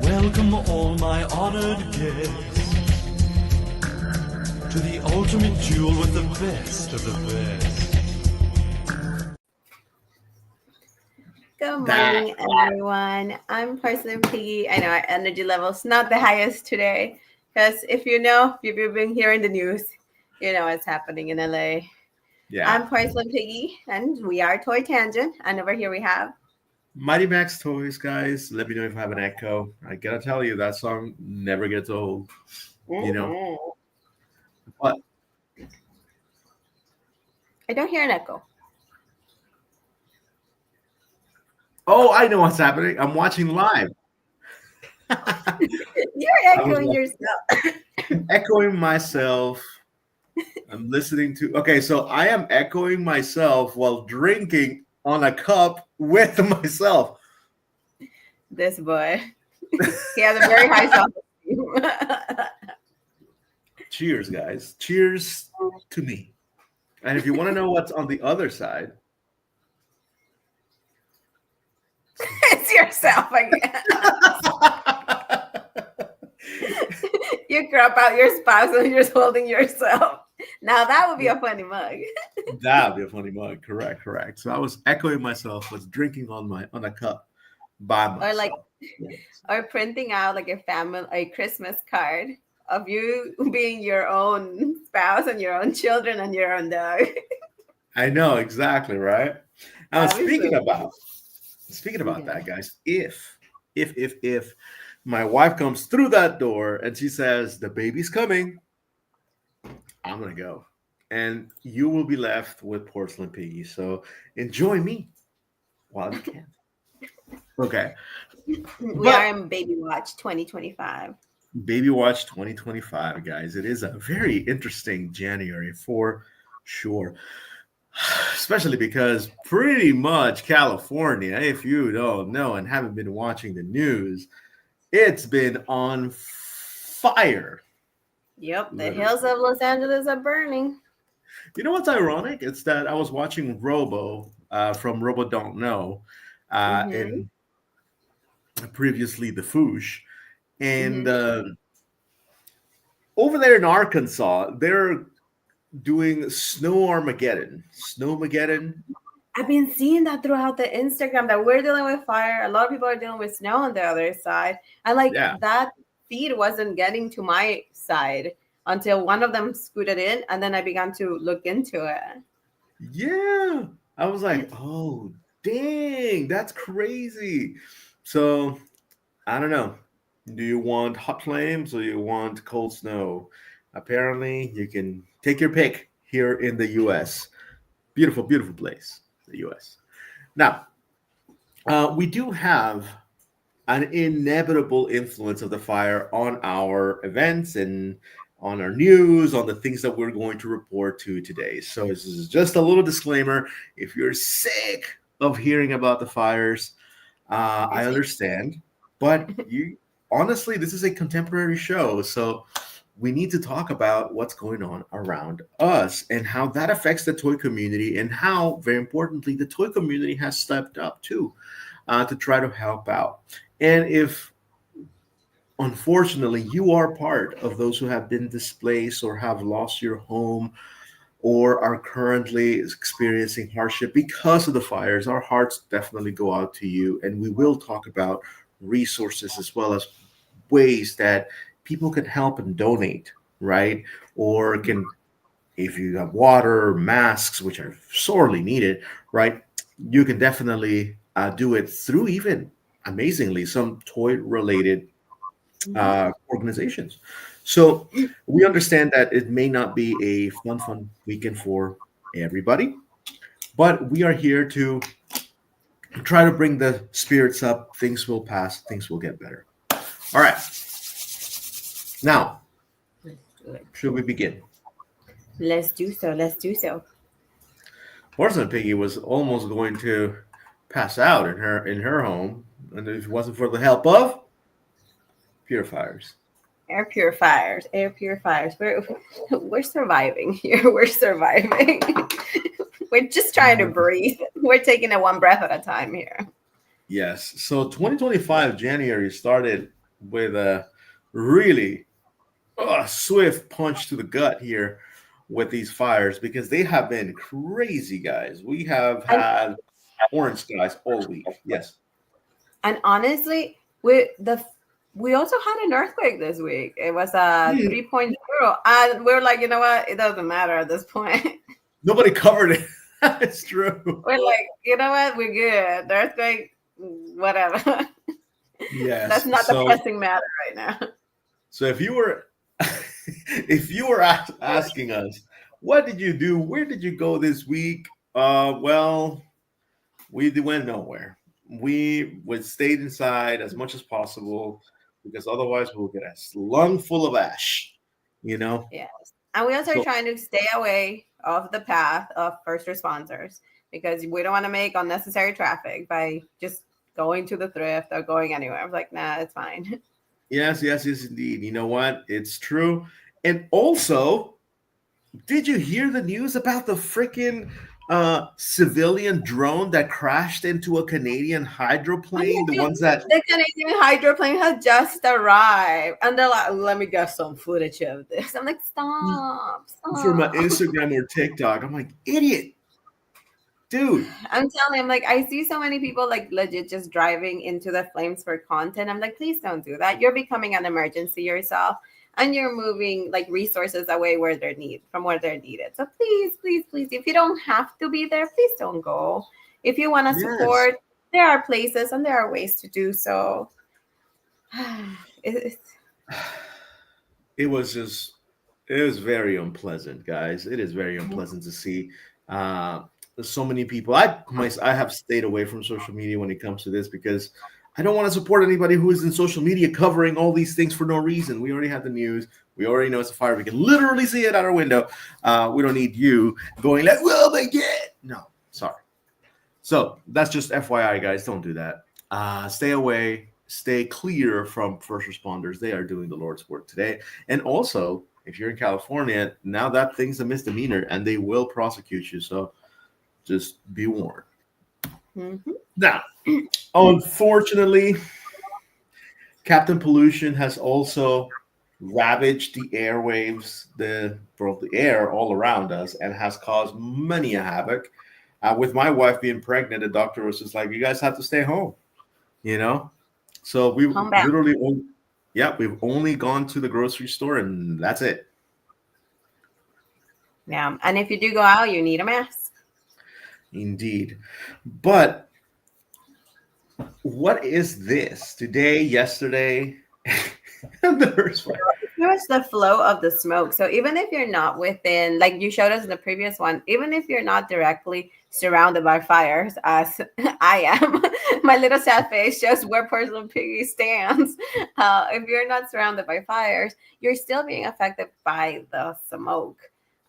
Welcome all my honored guests to the ultimate duel with the best of the best. Good morning, everyone. I'm Porcelain Piggy. I know our energy level's not the highest today because if you've been hearing the news, you know what's happening in LA. Yeah. I'm Porcelain Piggy, and we are Toy Tangent. And over here we have Mighty Max Toys, guys. Let me know if I have an echo. I gotta tell you, that song never gets old. You know. But I don't hear an echo. oh, I know what's happening. I'm watching live. You're echoing yourself. Echoing myself. I'm listening to. Okay, so I am echoing myself while drinking on a cup with myself. This boy. He has a very high self-esteem. Cheers, guys. Cheers to me. And if you want to know what's on the other side, It's yourself again. You crop out your spouse and you're just holding yourself. Now that would be a funny mug. that would be a funny mug. Correct. So I was echoing myself, was drinking on a cup by myself. Or printing out like a Christmas card of you being your own spouse and your own children and your own dog. I know exactly, right? Now speaking about Yeah. that, guys, if my wife comes through that door and she says the baby's coming, I'm gonna go, and you will be left with Porcelain Piggy. So enjoy me while you can. Okay. We are in Baby Watch 2025. Baby Watch 2025, guys. It is a very interesting January for sure. Especially because pretty much California, if you don't know and haven't been watching the news, it's been on fire. Yep, the hills of Los Angeles are burning. You know what's ironic? It's that I was watching Robo from Robo Don't Know and previously the Foosh. And over there in Arkansas, they're doing Snowmageddon. I've been seeing that throughout the Instagram that we're dealing with fire. A lot of people are dealing with snow on the other side. And that feed wasn't getting to my side until one of them scooted in, and then I began to look into it. Yeah. I was like, oh, dang, that's crazy. So I don't know. Do you want hot flames or you want cold snow? Apparently, you can take your pick here in the U.S. Beautiful, beautiful place, the U.S. Now, we do have an inevitable influence of the fire on our events and on our news, on the things that we're going to report to today. So this is just a little disclaimer. If you're sick of hearing about the fires, I understand. But honestly, this is a contemporary show. So we need to talk about what's going on around us and how that affects the toy community and how, very importantly, the toy community has stepped up too to try to help out. And if, unfortunately, you are part of those who have been displaced or have lost your home or are currently experiencing hardship because of the fires, our hearts definitely go out to you. And we will talk about resources as well as ways that people can help and donate, right? Or if you have water, masks, which are sorely needed, right? You can definitely do it through even, amazingly, some toy-related organizations. So we understand that it may not be a fun weekend for everybody, but we are here to try to bring the spirits up. Things will pass. Things will get better. All right. Now, should we begin? Let's do so. Porcelain Piggy was almost going to pass out in her home, and if it wasn't for the help of purifiers. Air purifiers. We're surviving here. We're surviving. We're just trying to breathe. We're taking it one breath at a time here. Yes. So 2025 January started with a really swift punch to the gut here with these fires because they have been crazy, guys. We have had orange skies all week. Yes. And honestly, we also had an earthquake this week. It was a 3.0. And we were like, you know what? It doesn't matter at this point. Nobody covered it. It's true. We're like, you know what? We're good. The earthquake, whatever. Yes. That's not the pressing matter right now. So if you were asking us, what did you do? Where did you go this week? Well, we went nowhere. We stayed inside as much as possible because otherwise we'll get a lung full of ash, you know? Yes. And we also are trying to stay away off the path of first responders because we don't want to make unnecessary traffic by just going to the thrift or going anywhere. I was like, nah, it's fine. Yes, indeed. You know what? It's true. And also, did you hear the news about the freaking civilian drone that crashed into a Canadian hydroplane? The Canadian hydroplane has just arrived, and they're like, "Let me get some footage of this." I'm like, "Stop!" For my Instagram or TikTok, I'm like, idiot, dude. I'm telling him, like, I see so many people like legit just driving into the flames for content. I'm like, please don't do that. You're becoming an emergency yourself. And you're moving like resources away where they're from where they're needed. So please, if you don't have to be there, please don't go. If you want to support, there are places and there are ways to do so. It was very unpleasant, guys. It is very unpleasant to see so many people. I have stayed away from social media when it comes to this because I don't want to support anybody who is in social media covering all these things for no reason. We already have the news. We already know it's a fire. We can literally see it out our window. We don't need you going like, well, they get. No, sorry. So that's just FYI, guys. Don't do that. Stay away. Stay clear from first responders. They are doing the Lord's work today. And also, if you're in California, now that thing's a misdemeanor and they will prosecute you. So just be warned. Mm-hmm. Now, unfortunately, Captain Pollution has also ravaged the airwaves, the air all around us, and has caused many a havoc. With my wife being pregnant, the doctor was just like, "You guys have to stay home," you know. So we've only gone to the grocery store, and that's it. Yeah, and if you do go out, you need a mask. Indeed. But what is this? Today, yesterday, there's the flow of the smoke. So even if you're not within, like you showed us in the previous one, even if you're not directly surrounded by fires, as I am, my little sad face shows where Porcelain Piggy stands. If you're not surrounded by fires, you're still being affected by the smoke.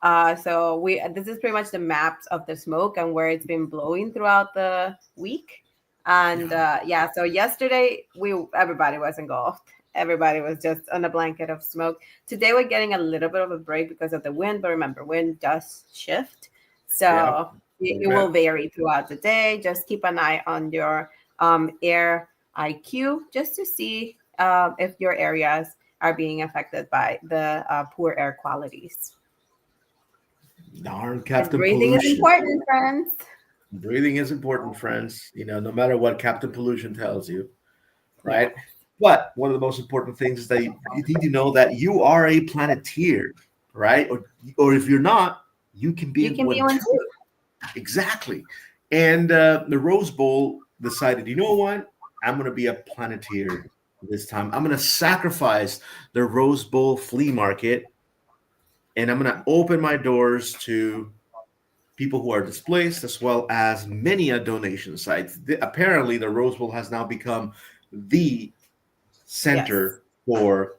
So this is pretty much the maps of the smoke and where it's been blowing throughout the week. And so yesterday everybody was engulfed. Everybody was just on a blanket of smoke. Today we're getting a little bit of a break because of the wind, but remember, wind does shift. So it will vary throughout the day. Just keep an eye on your air IQ just to see if your areas are being affected by the poor air qualities. Darn Captain Breathing Pollution. is important, friends. Breathing is important, friends. You know, no matter what Captain Pollution tells you, right? But one of the most important things is that you need to know that you are a planeteer, right? Or if you're not, you can be one too. Exactly. And the Rose Bowl decided, you know what? I'm going to be a planeteer this time. I'm going to sacrifice the Rose Bowl flea market. And I'm going to open my doors to people who are displaced, as well as many donation sites. Apparently, the Rose Bowl has now become the center for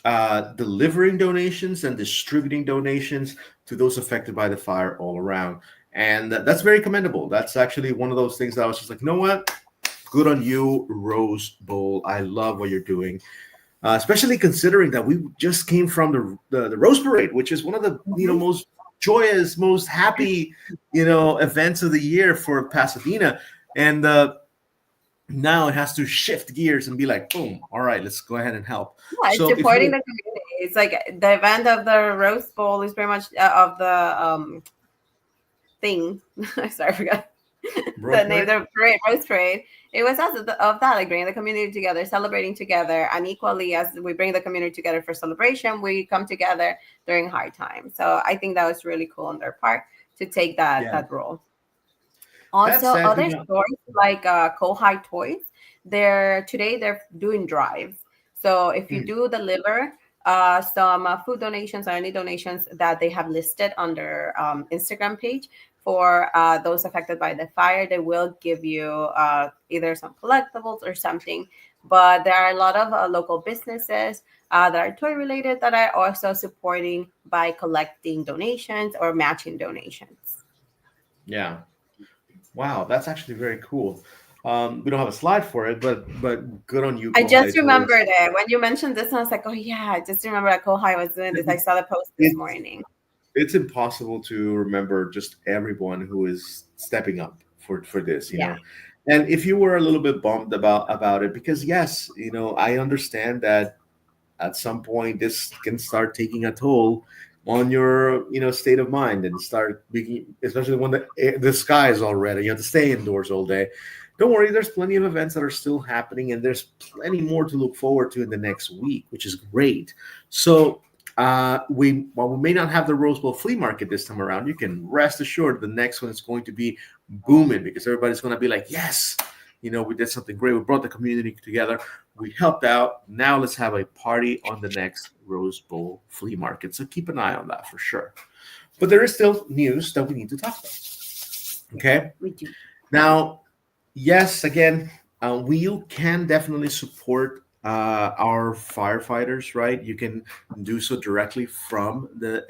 delivering donations and distributing donations to those affected by the fire all around. And that's very commendable. That's actually one of those things that I was just like, you know what? Good on you, Rose Bowl. I love what you're doing. Especially considering that we just came from the Rose Parade, which is one of the most joyous, most happy, events of the year for Pasadena. And now it has to shift gears and be like, boom, all right, let's go ahead and help. Yeah, it's So if supporting you the community. It's like the event of the Rose Bowl is pretty much of the thing. Sorry, I forgot the name. The parade, Rose Parade. It was also of that, like bringing the community together, celebrating together, and equally as we bring the community together for celebration, we come together during hard times. So I think that was really cool on their part to take that role. Also, other stores like Kohai Toys, they're doing drives. So if you do deliver some food donations or any donations that they have listed on their Instagram page for those affected by the fire, they will give you either some collectibles or something. But there are a lot of local businesses that are toy related that are also supporting by collecting donations or matching donations. Yeah. Wow, that's actually very cool. We don't have a slide for it, but good on you. I just remembered it when you mentioned this, and I was like, oh yeah, I just remember that Kohai was doing this. I saw the post this morning. It's impossible to remember just everyone who is stepping up for this, you know. And if you were a little bit bummed about it, because yes, I understand that at some point this can start taking a toll on your state of mind and start being, especially when the sky is all red and you have to stay indoors all day. Don't worry, there's plenty of events that are still happening, and there's plenty more to look forward to in the next week, which is great. So while we may not have the Rose Bowl flea market this time around, you can rest assured the next one is going to be booming, because everybody's going to be like, yes, we did something great. We brought the community together. We helped out. Now let's have a party on the next Rose Bowl flea market. So keep an eye on that for sure. But there is still news that we need to talk about. Okay. We do. Now, yes, again, we can definitely support our firefighters, right? You can do so directly from the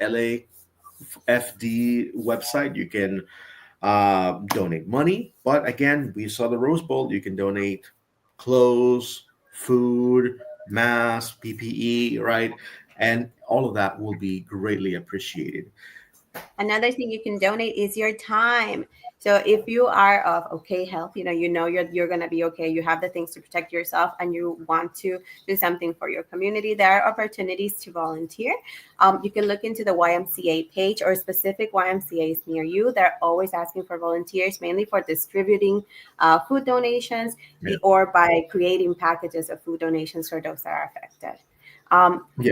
LAFD website. You can donate money, but again, we saw the Rose Bowl. You can donate clothes, food, masks, PPE, right? And all of that will be greatly appreciated. Another thing you can donate is your time. So if you are of okay health, you're going to be okay, you have the things to protect yourself, and you want to do something for your community, there are opportunities to volunteer. You can look into the YMCA page or specific YMCAs near you. They're always asking for volunteers, mainly for distributing food donations or by creating packages of food donations for those that are affected.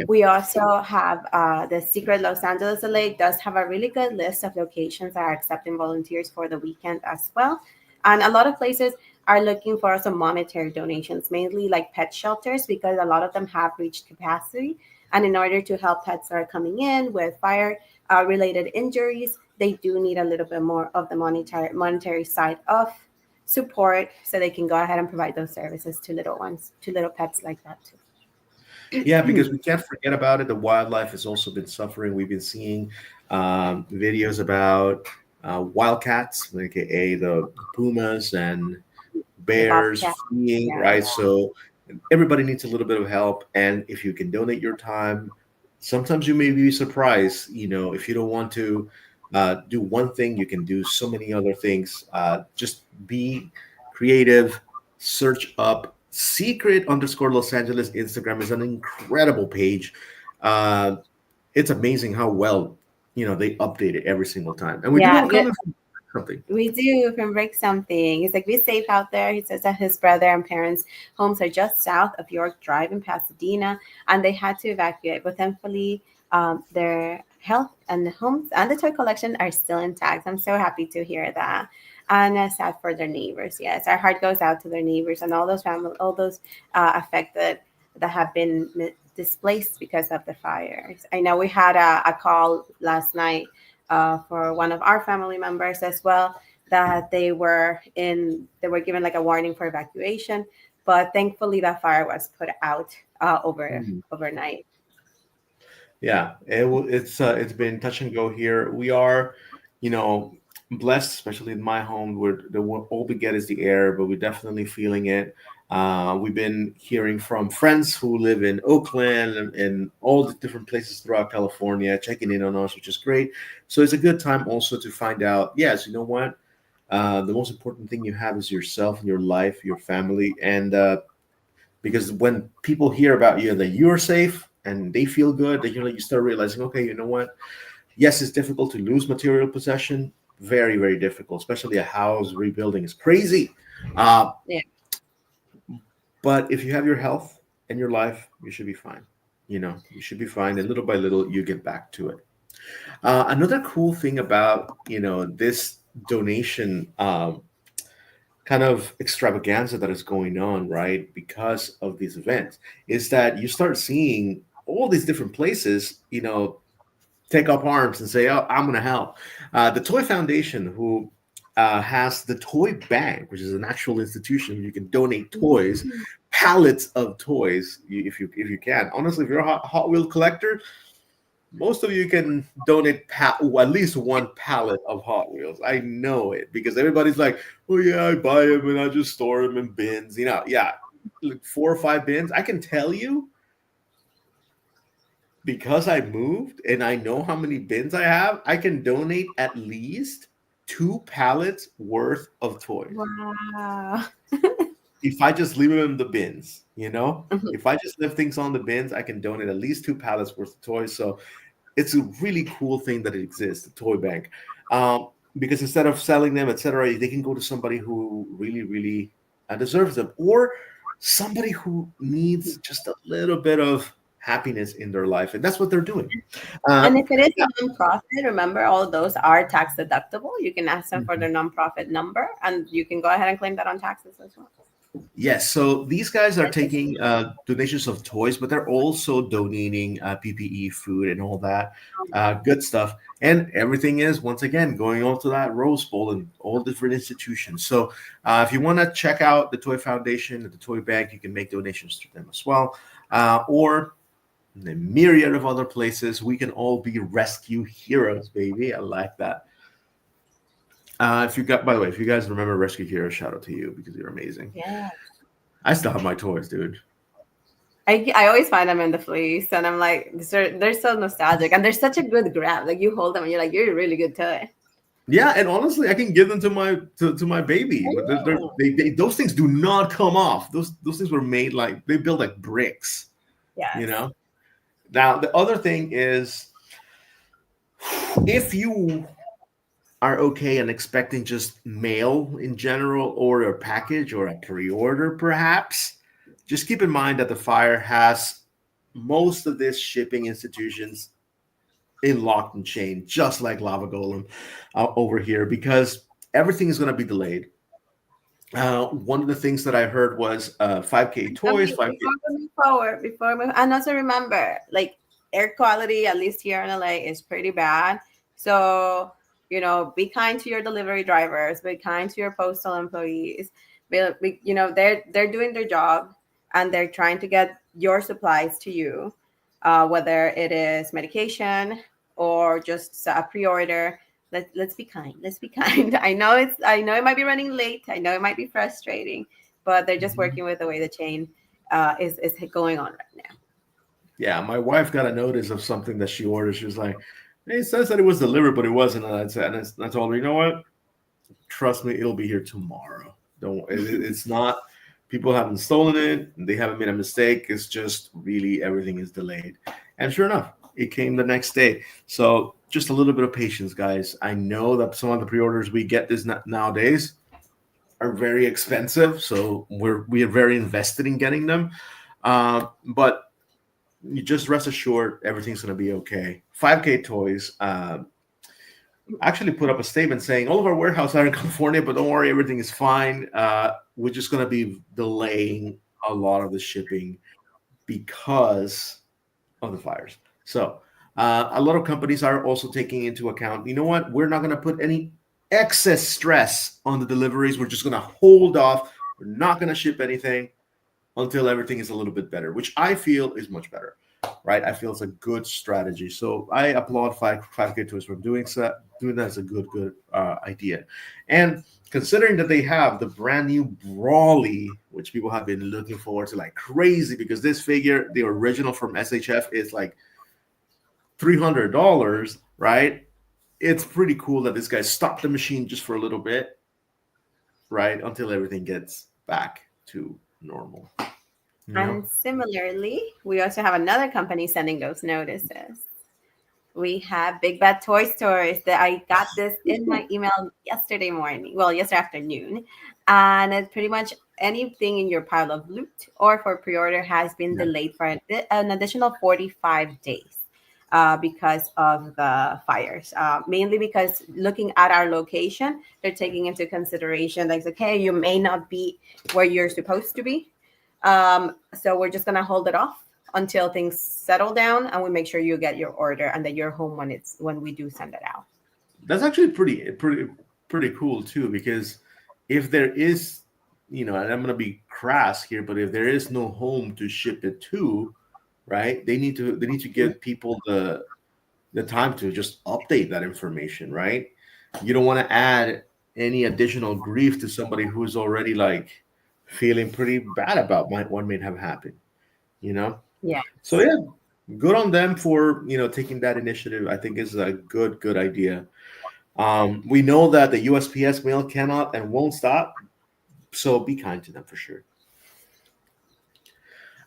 We also have the Secret Los Angeles LA does have a really good list of locations that are accepting volunteers for the weekend as well. And a lot of places are looking for some monetary donations, mainly like pet shelters, because a lot of them have reached capacity. And in order to help pets that are coming in with fire related injuries, they do need a little bit more of the monetary side of support, so they can go ahead and provide those services to little pets like that too. Yeah, because we can't forget about it. The wildlife has also been suffering. We've been seeing videos about wildcats, aka the pumas and bears fleeing, right? So everybody needs a little bit of help. And if you can donate your time, sometimes you may be surprised, if you don't want to do one thing, you can do so many other things. Just be creative, search up Secret_Los Angeles. Instagram is an incredible page. It's amazing how well they update it every single time. And we do have something. We do from Break Something. He's like, be safe out there. He says that his brother and parents' homes are just south of York Drive in Pasadena, and they had to evacuate. But thankfully, their health and the homes and the toy collection are still intact. I'm so happy to hear that. And sad for their neighbors. Yes, our heart goes out to their neighbors and all those families, all those affected that have been displaced because of the fires. I know we had a call last night for one of our family members as well, that they were given like a warning for evacuation, but thankfully that fire was put out overnight. Yeah, it's been touch and go here. We are, blessed, especially in my home, where all we get is the air, but we're definitely feeling it. We've been hearing from friends who live in Oakland and all the different places throughout California, checking in on us, which is great. So it's a good time also to find out, yes, you know what? The most important thing you have is yourself, your life, your family. And because when people hear about you that you're safe and they feel good, that you start realizing, okay, you know what? Yes, it's difficult to lose material possession. Very, very difficult, especially a house rebuilding is crazy. Yeah. But if you have your health and your life, you should be fine. You should be fine. And little by little, you get back to it. Another cool thing about, this donation kind of extravaganza that is going on, right, because of these events, is that you start seeing all these different places, take up arms and say, "Oh, I'm going to help." The Toy Foundation, who has the Toy Bank, which is an actual institution, you can donate toys, pallets of toys, if you can. Honestly, if you're a Hot Wheel collector, most of you can donate at least one pallet of Hot Wheels. I know it because everybody's like, "Oh yeah, I buy them and I just store them in bins." Yeah, like 4 or 5 bins. I can tell you, because I moved and I know how many bins I have, I can donate at least 2 pallets worth of toys. Wow. If I just leave them in the bins, if I just leave things on the bins, I can donate at least 2 pallets worth of toys. So it's a really cool thing that it exists, the Toy Bank, because instead of selling them, etc., they can go to somebody who really, really deserves them, or somebody who needs just a little bit of happiness in their life, and that's what they're doing. And if it is a nonprofit, remember, all of those are tax deductible. You can ask them for their nonprofit number, and you can go ahead and claim that on taxes as well. Yes, so these guys are taking donations of toys, but they're also donating PPE, food, and all that good stuff. And everything is, once again, going on to that Rose Bowl and all different institutions. So if you want to check out the Toy Foundation, the Toy Bank, you can make donations to them as well. Or the myriad of other places. We can all be rescue heroes, baby. I like that. By the way, if you guys remember Rescue Heroes, shout out to you because you're amazing. Yeah. I still have my toys, dude. I always find them in the fleece, and I'm like, they're so nostalgic, and they're such a good grab. Like, you hold them, and you're like, you're a really good toy. Yeah, and honestly, I can give them to my baby. Those things do not come off. Those things were made they build like bricks. Yeah. Now the other thing is, if you are okay and expecting just mail in general, or a package or a pre-order, perhaps, just keep in mind that the fire has most of these shipping institutions in lock and chain, just like Lava Golem over here, because everything is going to be delayed. One of the things that I heard was 5K toys. Before we move forward, and also remember, like, air quality, at least here in LA, is pretty bad. So, be kind to your delivery drivers, be kind to your postal employees. They're doing their job, and they're trying to get your supplies to you, whether it is medication or just a pre-order. Let's be kind. Let's be kind. I know it might be running late. I know it might be frustrating, but they're just working with the way the chain is going on right now. Yeah, my wife got a notice of something that she ordered. She was like, "Hey, it says that it was delivered, but it wasn't." And I told her, "You know what? Trust me, it'll be here tomorrow. It's not. People haven't stolen it. They haven't made a mistake. It's just really everything is delayed." And sure enough, it came the next day. So just a little bit of patience, guys. I know that some of the pre-orders we get nowadays are very expensive, so we are very invested in getting them. But you just rest assured everything's going to be okay. 5K Toys actually put up a statement saying all of our warehouses are in California, but don't worry, everything is fine. We're just going to be delaying a lot of the shipping because of the fires. So a lot of companies are also taking into account, you know what, we're not going to put any excess stress on the deliveries. We're just going to hold off. We're not going to ship anything until everything is a little bit better, which I feel is much better. right? I feel it's a good strategy. So I applaud 5K Toys for doing that. Doing that is a good idea. And considering that they have the brand new Brawly, which people have been looking forward to like crazy, because this figure, the original from SHF, is like $300, right? It's pretty cool that this guy stopped the machine just for a little bit, right? Until everything gets back to normal. And similarly, we also have another company sending those notices. We have Big Bad Toy Stores that I got this in my email yesterday afternoon. And it's pretty much anything in your pile of loot or for pre-order has been delayed for an additional 45 days because of the fires. Mainly because looking at our location, they're taking into consideration like, okay, you may not be where you're supposed to be. So we're just going to hold it off until things settle down, and we make sure you get your order and that you're home when we do send it out. That's actually pretty cool too, because if there is, and I'm going to be crass here, but if there is no home to ship it to, right, they need to give people the time to just update that information, right? You don't want to add any additional grief to somebody who's already like feeling pretty bad about what may have happened, Yeah. So good on them for taking that initiative. I think is a good idea. We know that the USPS mail cannot and won't stop, so be kind to them for sure.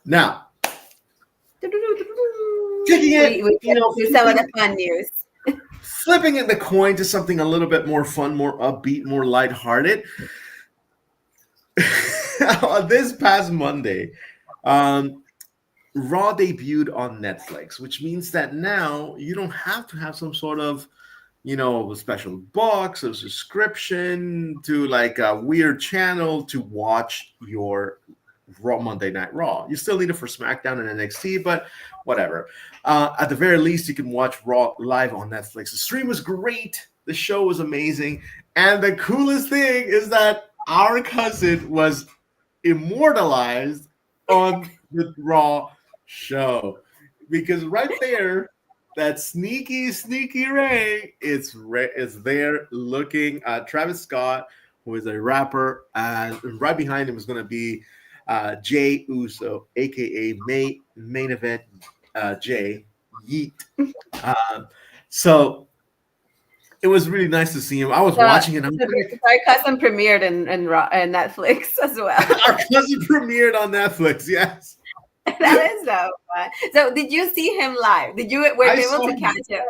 Now, taking it, we some of the fun news. Flipping in the coin to something a little bit more fun, more upbeat, more lighthearted. This past Monday, Raw debuted on Netflix, which means that now you don't have to have some sort of, special box or subscription to like a weird channel to watch your Monday Night Raw. You still need it for SmackDown and NXT, but whatever. At the very least, you can watch Raw live on Netflix. The stream was great. The show was amazing. And the coolest thing is that our cousin was immortalized on the Raw show, because right there, that sneaky Ray is there looking at Travis Scott, who is a rapper, and right behind him is going to be Jey Uso, aka main event Jay Yeet. So it was really nice to see him. I was watching it. Our cousin premiered in Netflix as well. Our cousin premiered on Netflix. Yes. That is so fun. So, did you see him live? Were you able to catch him?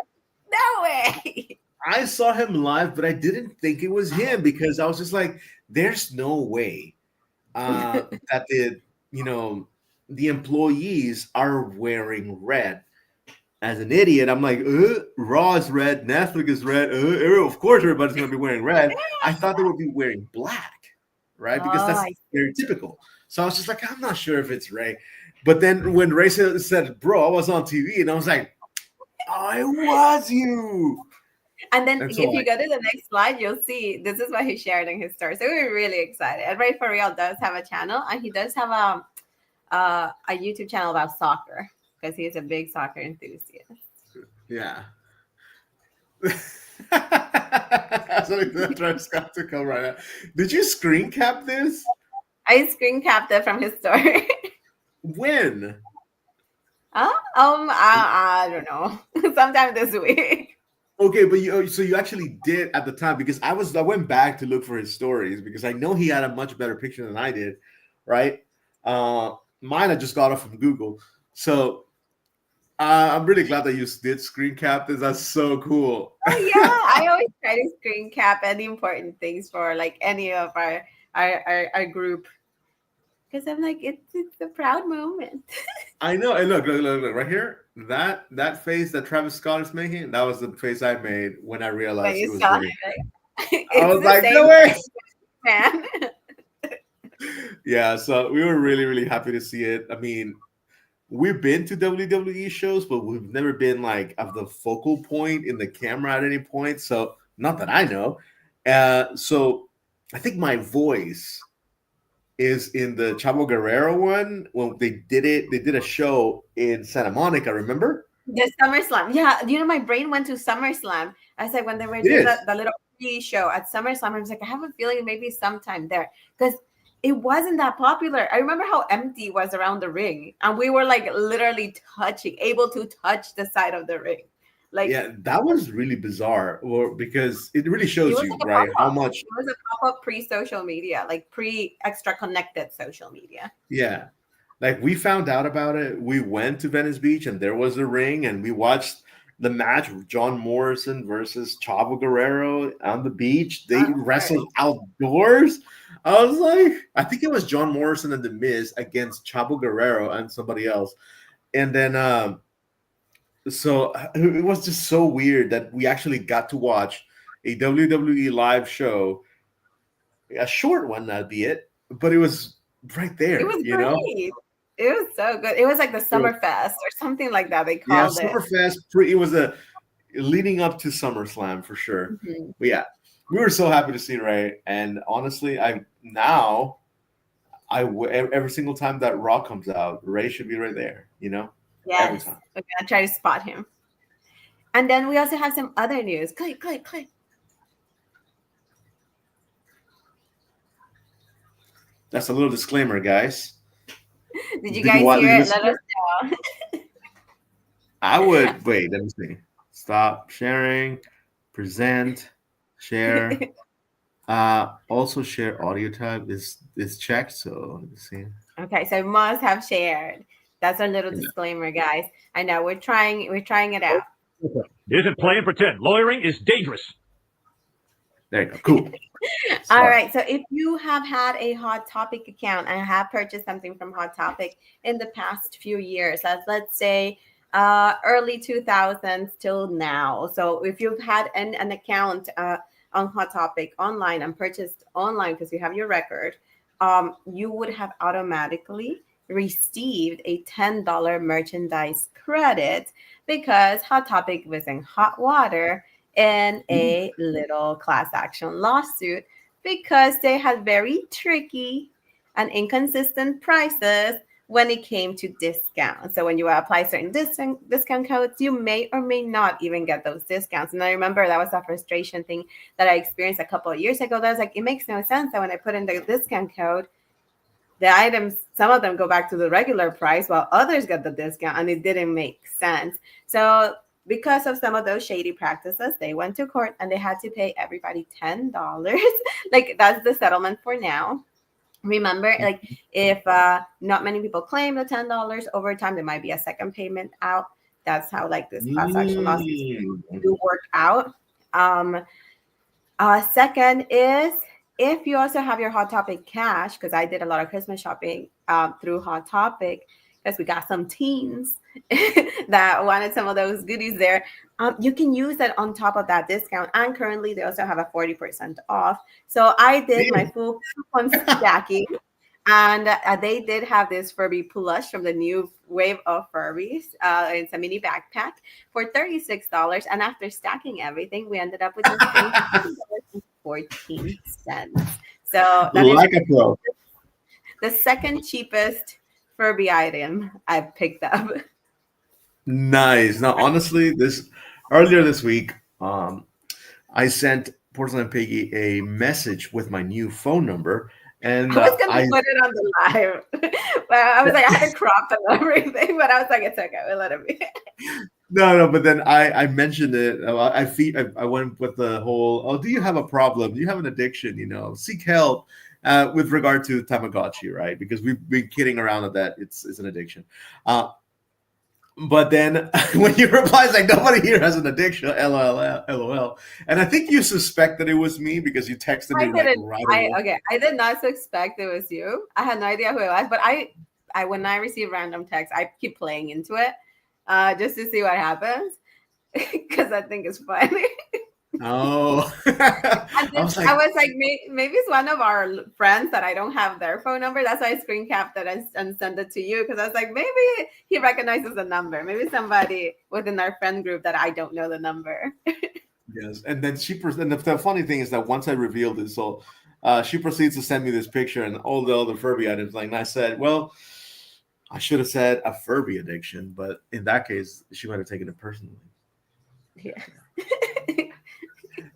No way. I saw him live, but I didn't think it was him, because I was just like, "There's no way that the employees are wearing red." As an idiot, I'm like, Raw is red, Netflix is red. Of course, everybody's gonna be wearing red. I thought they would be wearing black, right? Because that's very typical. So I was just like, I'm not sure if it's Ray. But then when Ray said, "Bro, I was on TV," and I was like, "Oh, it was you." And then if you go to the next slide, you'll see this is what he shared in his story. So we were really excited. And Ray for real does have a channel, and he does have a YouTube channel about soccer, because he is a big soccer enthusiast. Yeah. So Travis Scott to come right now. Did you screen cap this? I screen capped it from his story. When? I don't know. Sometime this week. Okay, but you actually did at the time, because I went back to look for his stories, because I know he had a much better picture than I did, right? Mine I just got off from Google. So I'm really glad that you did screen cap this. That's so cool. Oh, yeah, I always try to screen cap any important things for like any of our group, because I'm like, it's a proud moment. I know. And look right here. That face that Travis Scott is making, that was the face I made when I realized it was me. I was like, no way, man. Yeah, so we were really, really happy to see it. I mean, we've been to WWE shows, but we've never been like of the focal point in the camera at any point. So not that I know. So I think my voice is in the Chavo Guerrero one when they did a show in Santa Monica, remember? The SummerSlam. Yeah, my brain went to SummerSlam. I was like, when they were It doing is. the little pre-show at SummerSlam, I was like, I have a feeling maybe sometime there. Because it wasn't that popular. I remember how empty it was around the ring. And we were like literally able to touch the side of the ring. Like, Yeah, that was really bizarre, or because it really it shows was you, like a right, how pop-up. much. It was a pop-up pre-social media, like pre-extra connected social media. Yeah, like we found out about it. We went to Venice Beach, and there was a ring, and we watched the match with John Morrison versus Chavo Guerrero on the beach. They wrestled outdoors. I was like, I think it was John Morrison and The Miz against Chavo Guerrero and somebody else, and then so it was just so weird that we actually got to watch a WWE live show, a short one, albeit, but it was right there. It was you great. know, It was so good. It was like the Summerfest or something like that. They called it. Summerfest. It was a leading up to SummerSlam for sure. Mm-hmm. But yeah, we were so happy to see Ray, and honestly, every single time that Raw comes out, Ray should be right there. Yes. Every time. Okay, I'll try to spot him. And then we also have some other news. Click. That's a little disclaimer, guys. Did you guys hear it? Let us know. I would wait. Let me see. Stop sharing. Present. Share. Also share audio tab is checked. So let me see. Okay, so must have shared. That's our little disclaimer, guys. I know we're trying it out. Isn't play and pretend. Lawyering is dangerous. There you go. Cool. All right. So if you have had a Hot Topic account and have purchased something from Hot Topic in the past few years, let's say early 2000s till now. So if you've had an account on Hot Topic online and purchased online because you have your record, you would have automatically received a $10 merchandise credit because Hot Topic was in hot water in a little class action lawsuit because they had very tricky and inconsistent prices when it came to discounts. So when you apply certain discount codes, you may or may not even get those discounts. And I remember that was a frustration thing that I experienced a couple of years ago. That was like, it makes no sense that when I put in the discount code, the items, some of them go back to the regular price while others get the discount, and it didn't make sense. So because of some of those shady practices, they went to court and they had to pay everybody $10. Like that's the settlement for now. Remember, like if not many people claim the $10 over time, there might be a second payment out. That's how like this class action lawsuits do work out. Second is if you also have your Hot Topic cash, because I did a lot of Christmas shopping through Hot Topic, because we got some teens that wanted some of those goodies there. You can use that on top of that discount. And currently they also have a 40% off. So I did my full coupon stacking. And they did have this Furby plush from the new wave of Furbies. It's a mini backpack for $36. And after stacking everything, we ended up with just $14. So that like is a pro. The second cheapest Furby item I've picked up. Nice. Now, honestly, earlier this week, I sent Porcelain Piggy a message with my new phone number, and I was gonna put it on the live, but I was like, I had to crop and everything, but I was like, it's okay, we'll let it be. No, but then I mentioned it. I went with the whole, oh, do you have a problem? Do you have an addiction? Seek help. With regard to Tamagotchi, right? Because we've been kidding around that it's an addiction. But then when you reply, it's like, nobody here has an addiction, LOL. And I think you suspect that it was me because you texted me right away. Okay, I did not suspect it was you. I had no idea who it was, but I when I receive random texts, I keep playing into it just to see what happens because I think it's funny. Oh, I was like, maybe it's one of our friends that I don't have their phone number. That's why I screen capped it and send it to you because I was like, maybe he recognizes the number. Maybe somebody within our friend group that I don't know the number. Yes, and then and the funny thing is that once I revealed it, so she proceeds to send me this picture and all the other Furby items. Like, and I said, well, I should have said a Furby addiction, but in that case, she might have taken it personally. Yeah.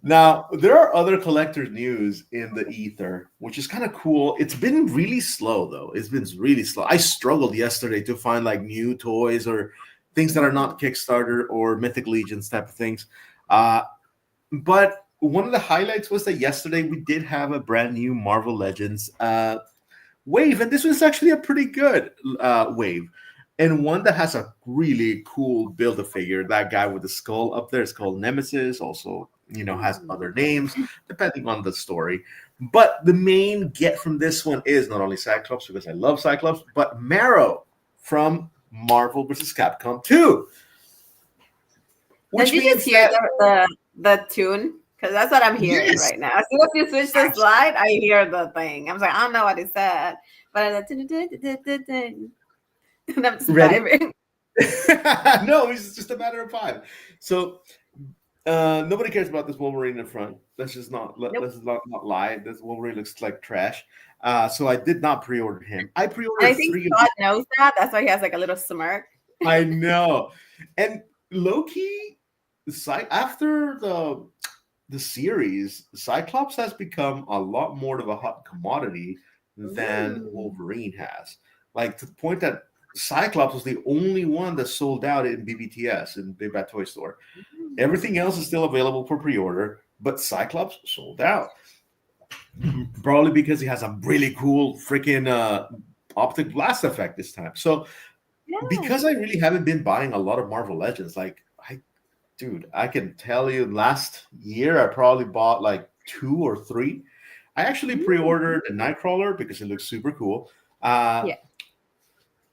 Now, there are other collector news in the ether, which is kind of cool. It's been really slow, though. It's been really slow. I struggled yesterday to find like new toys or things that are not Kickstarter or Mythic Legions type of things. But one of the highlights was that yesterday we did have a brand new Marvel Legends wave, and this was actually a pretty good wave. And one that has a really cool Build-A-Figure. That guy with the skull up there is called Nemesis. Also, has other names depending on the story. But the main get from this one is not only Cyclops, because I love Cyclops, but Marrow from Marvel vs. Capcom 2. Did you just hear the tune? Because that's what I'm hearing right now. As soon as you switch the slide, I hear the thing. I was like, I don't know what it said, but and I'm surviving. No, it's just a matter of time. So nobody cares about this Wolverine in front. Let's just not lie. This Wolverine looks like trash. So I did not pre-order him. I pre-ordered. I think God knows that. That's why he has like a little smirk. I know. And low-key, after the series, Cyclops has become a lot more of a hot commodity than Wolverine has. Like, to the point that Cyclops was the only one that sold out in BBTS, in Big Bad Toy Store. Everything else is still available for pre-order, but Cyclops sold out. Probably because he has a really cool freaking optic blast effect this time. So because I really haven't been buying a lot of Marvel Legends, I can tell you last year I probably bought like 2 or 3. I actually pre-ordered a Nightcrawler because it looks super cool.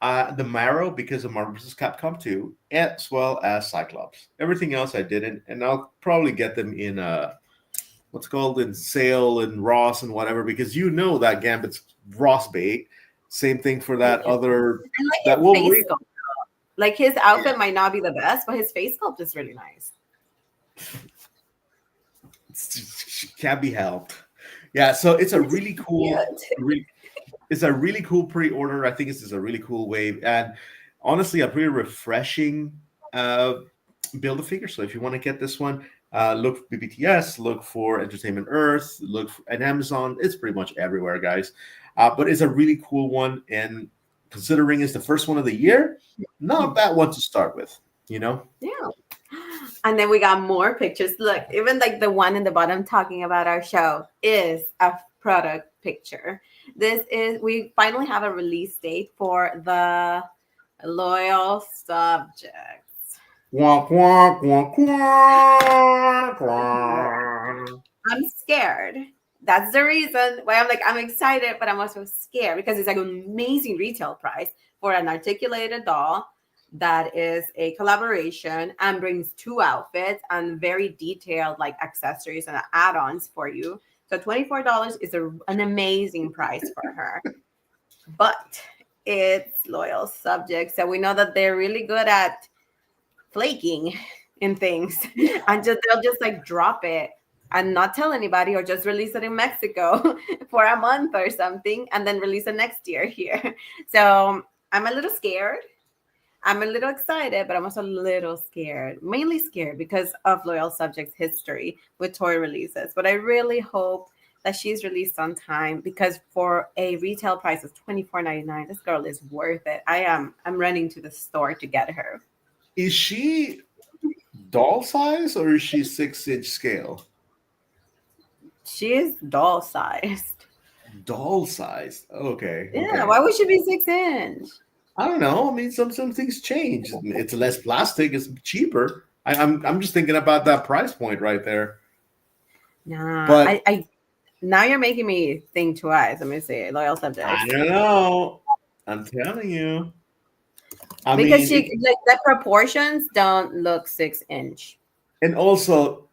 The Marrow because of Marvel vs. Capcom 2, as well as Cyclops. Everything else I didn't, and I'll probably get them in in sale and Ross and whatever, because that Gambit's Ross bait. Same thing for that other that Wolverine. Like, his outfit might not be the best, but his face sculpt is really nice. Can't be helped. Yeah, so it's a really cool. It's a really cool pre-order. I think this is a really cool wave, and honestly, a pretty refreshing Build-A-Figure. So if you want to get this one, look for BBTS, look for Entertainment Earth, look at Amazon. It's pretty much everywhere, guys. But it's a really cool one, and considering it's the first one of the year, not a bad one to start with. Yeah. And then we got more pictures. Look, even like the one in the bottom talking about our show is a product picture. We finally have a release date for the Loyal Subjects. Quack, quack, quack, quack, quack. I'm scared. That's the reason why I'm excited, but I'm also scared because it's like an amazing retail price for an articulated doll that is a collaboration and brings 2 outfits and very detailed like accessories and add-ons for you. So $24 is an amazing price for her, but it's Loyal Subjects. So we know that they're really good at flaking in things, and they'll just like drop it and not tell anybody, or just release it in Mexico for a month or something, and then release it next year here. So I'm a little scared. I'm a little excited, but I'm also a little scared, mainly scared because of Loyal Subjects' history with toy releases. But I really hope that she's released on time, because for a retail price of $24.99, this girl is worth it. I'm running to the store to get her. Is she doll size or is she 6-inch scale? She is doll sized. Doll sized. Okay. Yeah. Okay. Why would she be 6-inch? I don't know. I mean, some things change. It's less plastic. It's cheaper. I'm just thinking about that price point right there. Nah, but I now you're making me think twice. Let me see. Loyal Subjects. I don't know. I'm telling you. Because the proportions don't look 6-inch. And also,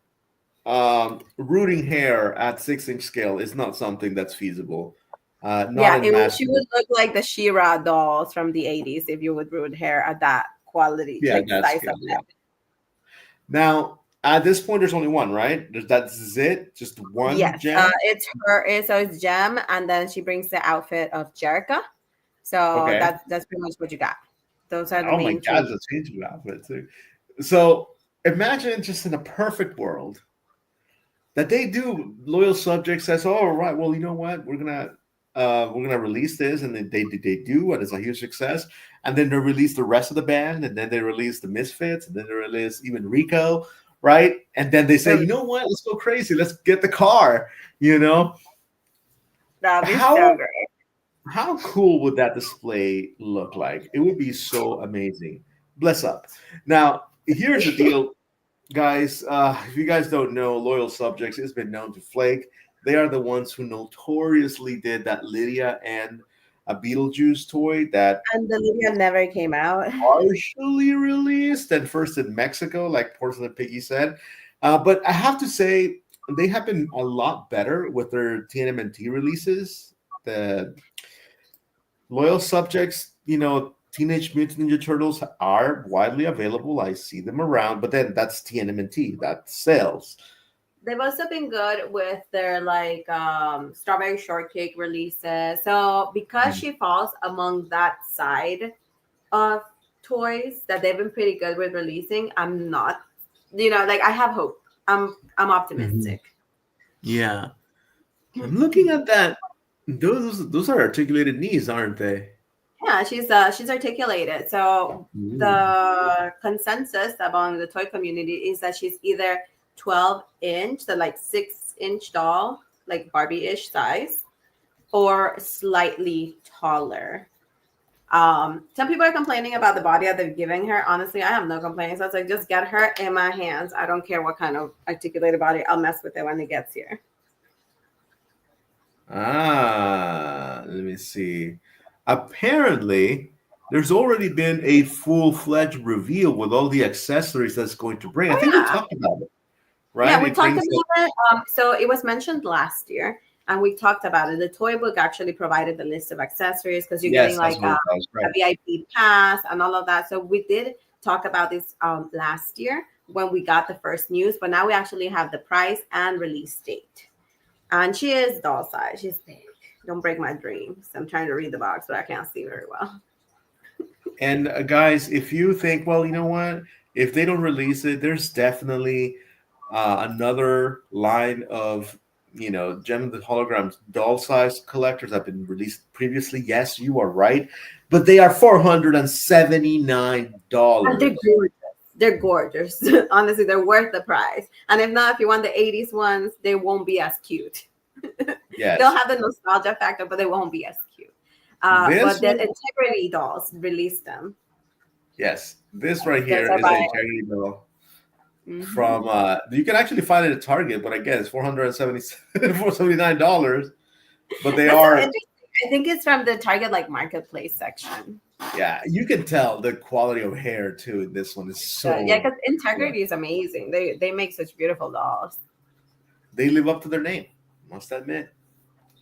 rooting hair at 6-inch scale is not something that's feasible. She would look like the She-Ra dolls from the 80s if you would root hair at that quality, size of that. Now, At this point, there's only one, right? That's it? Just one Yes, gem? it's her. So it's Gem, and then she brings the outfit of Jerica. So Okay. that's pretty much what you got. Those are the Oh my main God, two. the changing outfit too. So imagine just in a perfect world that they do loyal subject says, "Oh, right, well, you know what? We're gonna release this," and they do, and it's a huge success. And then they release the rest of the band, and then they release the Misfits, and then they release even Rico, right? And then they say, "You know what? Let's go crazy. Let's get the car." You know That'd be so how great. how cool would that display look like? It would be so amazing. Bless up. Now, here's the deal, guys. If you guys don't know, Loyal Subjects has been known to flake. They are the ones who notoriously did that Lydia and a Beetlejuice toy that And the Lydia never came out. partially released and first in Mexico, like Porcelain Piggy said. But I have to say, they have been a lot better with their TNMNT releases. The Loyal Subjects, Teenage Mutant Ninja Turtles are widely available. I see them around, but then that's TNMNT, that sells. They've also been good with their strawberry shortcake releases. So because she falls among that side of toys that they've been pretty good with releasing, I'm not, I have hope. I'm optimistic. Yeah. I'm looking at that. Those are articulated knees, aren't they? Yeah, she's articulated. So the consensus among the toy community is that she's either 12-inch, so like 6-inch doll, like Barbie-ish size, or slightly taller. Some people are complaining about the body that they're giving her. Honestly, I have no complaints. So it's like, just get her in my hands. I don't care what kind of articulated body. I'll mess with it when it gets here. Let me see. Apparently, there's already been a full-fledged reveal with all the accessories that's going to bring. I think we talked about it, right? Yeah, we talked about it. So it was mentioned last year, and we talked about it. The toy book actually provided the list of accessories because you're getting like a VIP pass and all of that. So we did talk about this last year when we got the first news, but now we actually have the price and release date. And she is doll size. She's big. Don't break my dreams. I'm trying to read the box, but I can't see very well. And guys, if you think, well, you know what? If they don't release it, there's definitely another line of, Gem and the Holograms doll size collectors have been released previously. Yes, you are right. But they are $479. And they're gorgeous. They're gorgeous. Honestly, they're worth the price. And if not, if you want the 80s ones, they won't be as cute. Yes. They'll have the nostalgia factor, but they won't be as cute. But the Integrity dolls released them. Yes. This right here is an Integrity doll. From you can actually find it at Target, but again, it's $479. But they are. I think it's from the Target marketplace section. Yeah, you can tell the quality of hair too in this one is so. Yeah, because Integrity is amazing. They make such beautiful dolls. They live up to their name, must admit.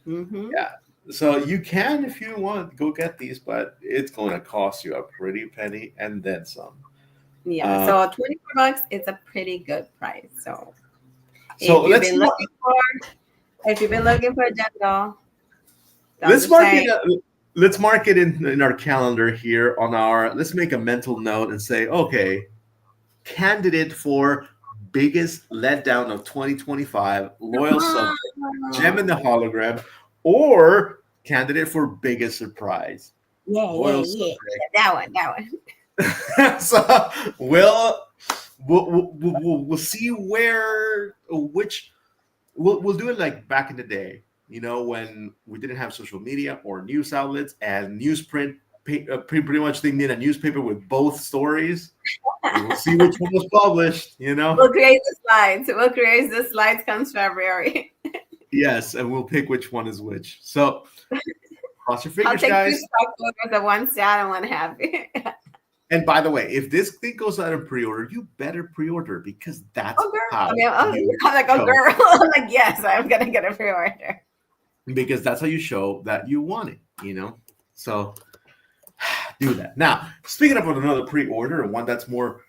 Yeah. So you can, if you want, go get these, but it's going to cost you a pretty penny and then some. Yeah. So $24, it's a pretty good price. So if you've been looking for a gem doll, let's mark it in our calendar here on our. Let's make a mental note and say, okay, candidate for biggest letdown of 2025, Loyal Subject, Gem and the Hologram, or candidate for biggest surprise. Yeah. That one. So we'll see which we'll do it like back in the day, when we didn't have social media or news outlets and newsprint. Pretty much they need a newspaper with both stories. We'll see which one was published. We'll create the slides comes February. Yes, and we'll pick which one is which. So cross your fingers, I'll take guys. 2 stock photos of one sad and one happy. And by the way, if this thing goes out in pre-order, you better pre-order because that's how. I'm like, girl. I'm like, yes, I'm gonna get a pre-order. Because that's how you show that you want it, So do that. Now, speaking of another pre-order and one that's more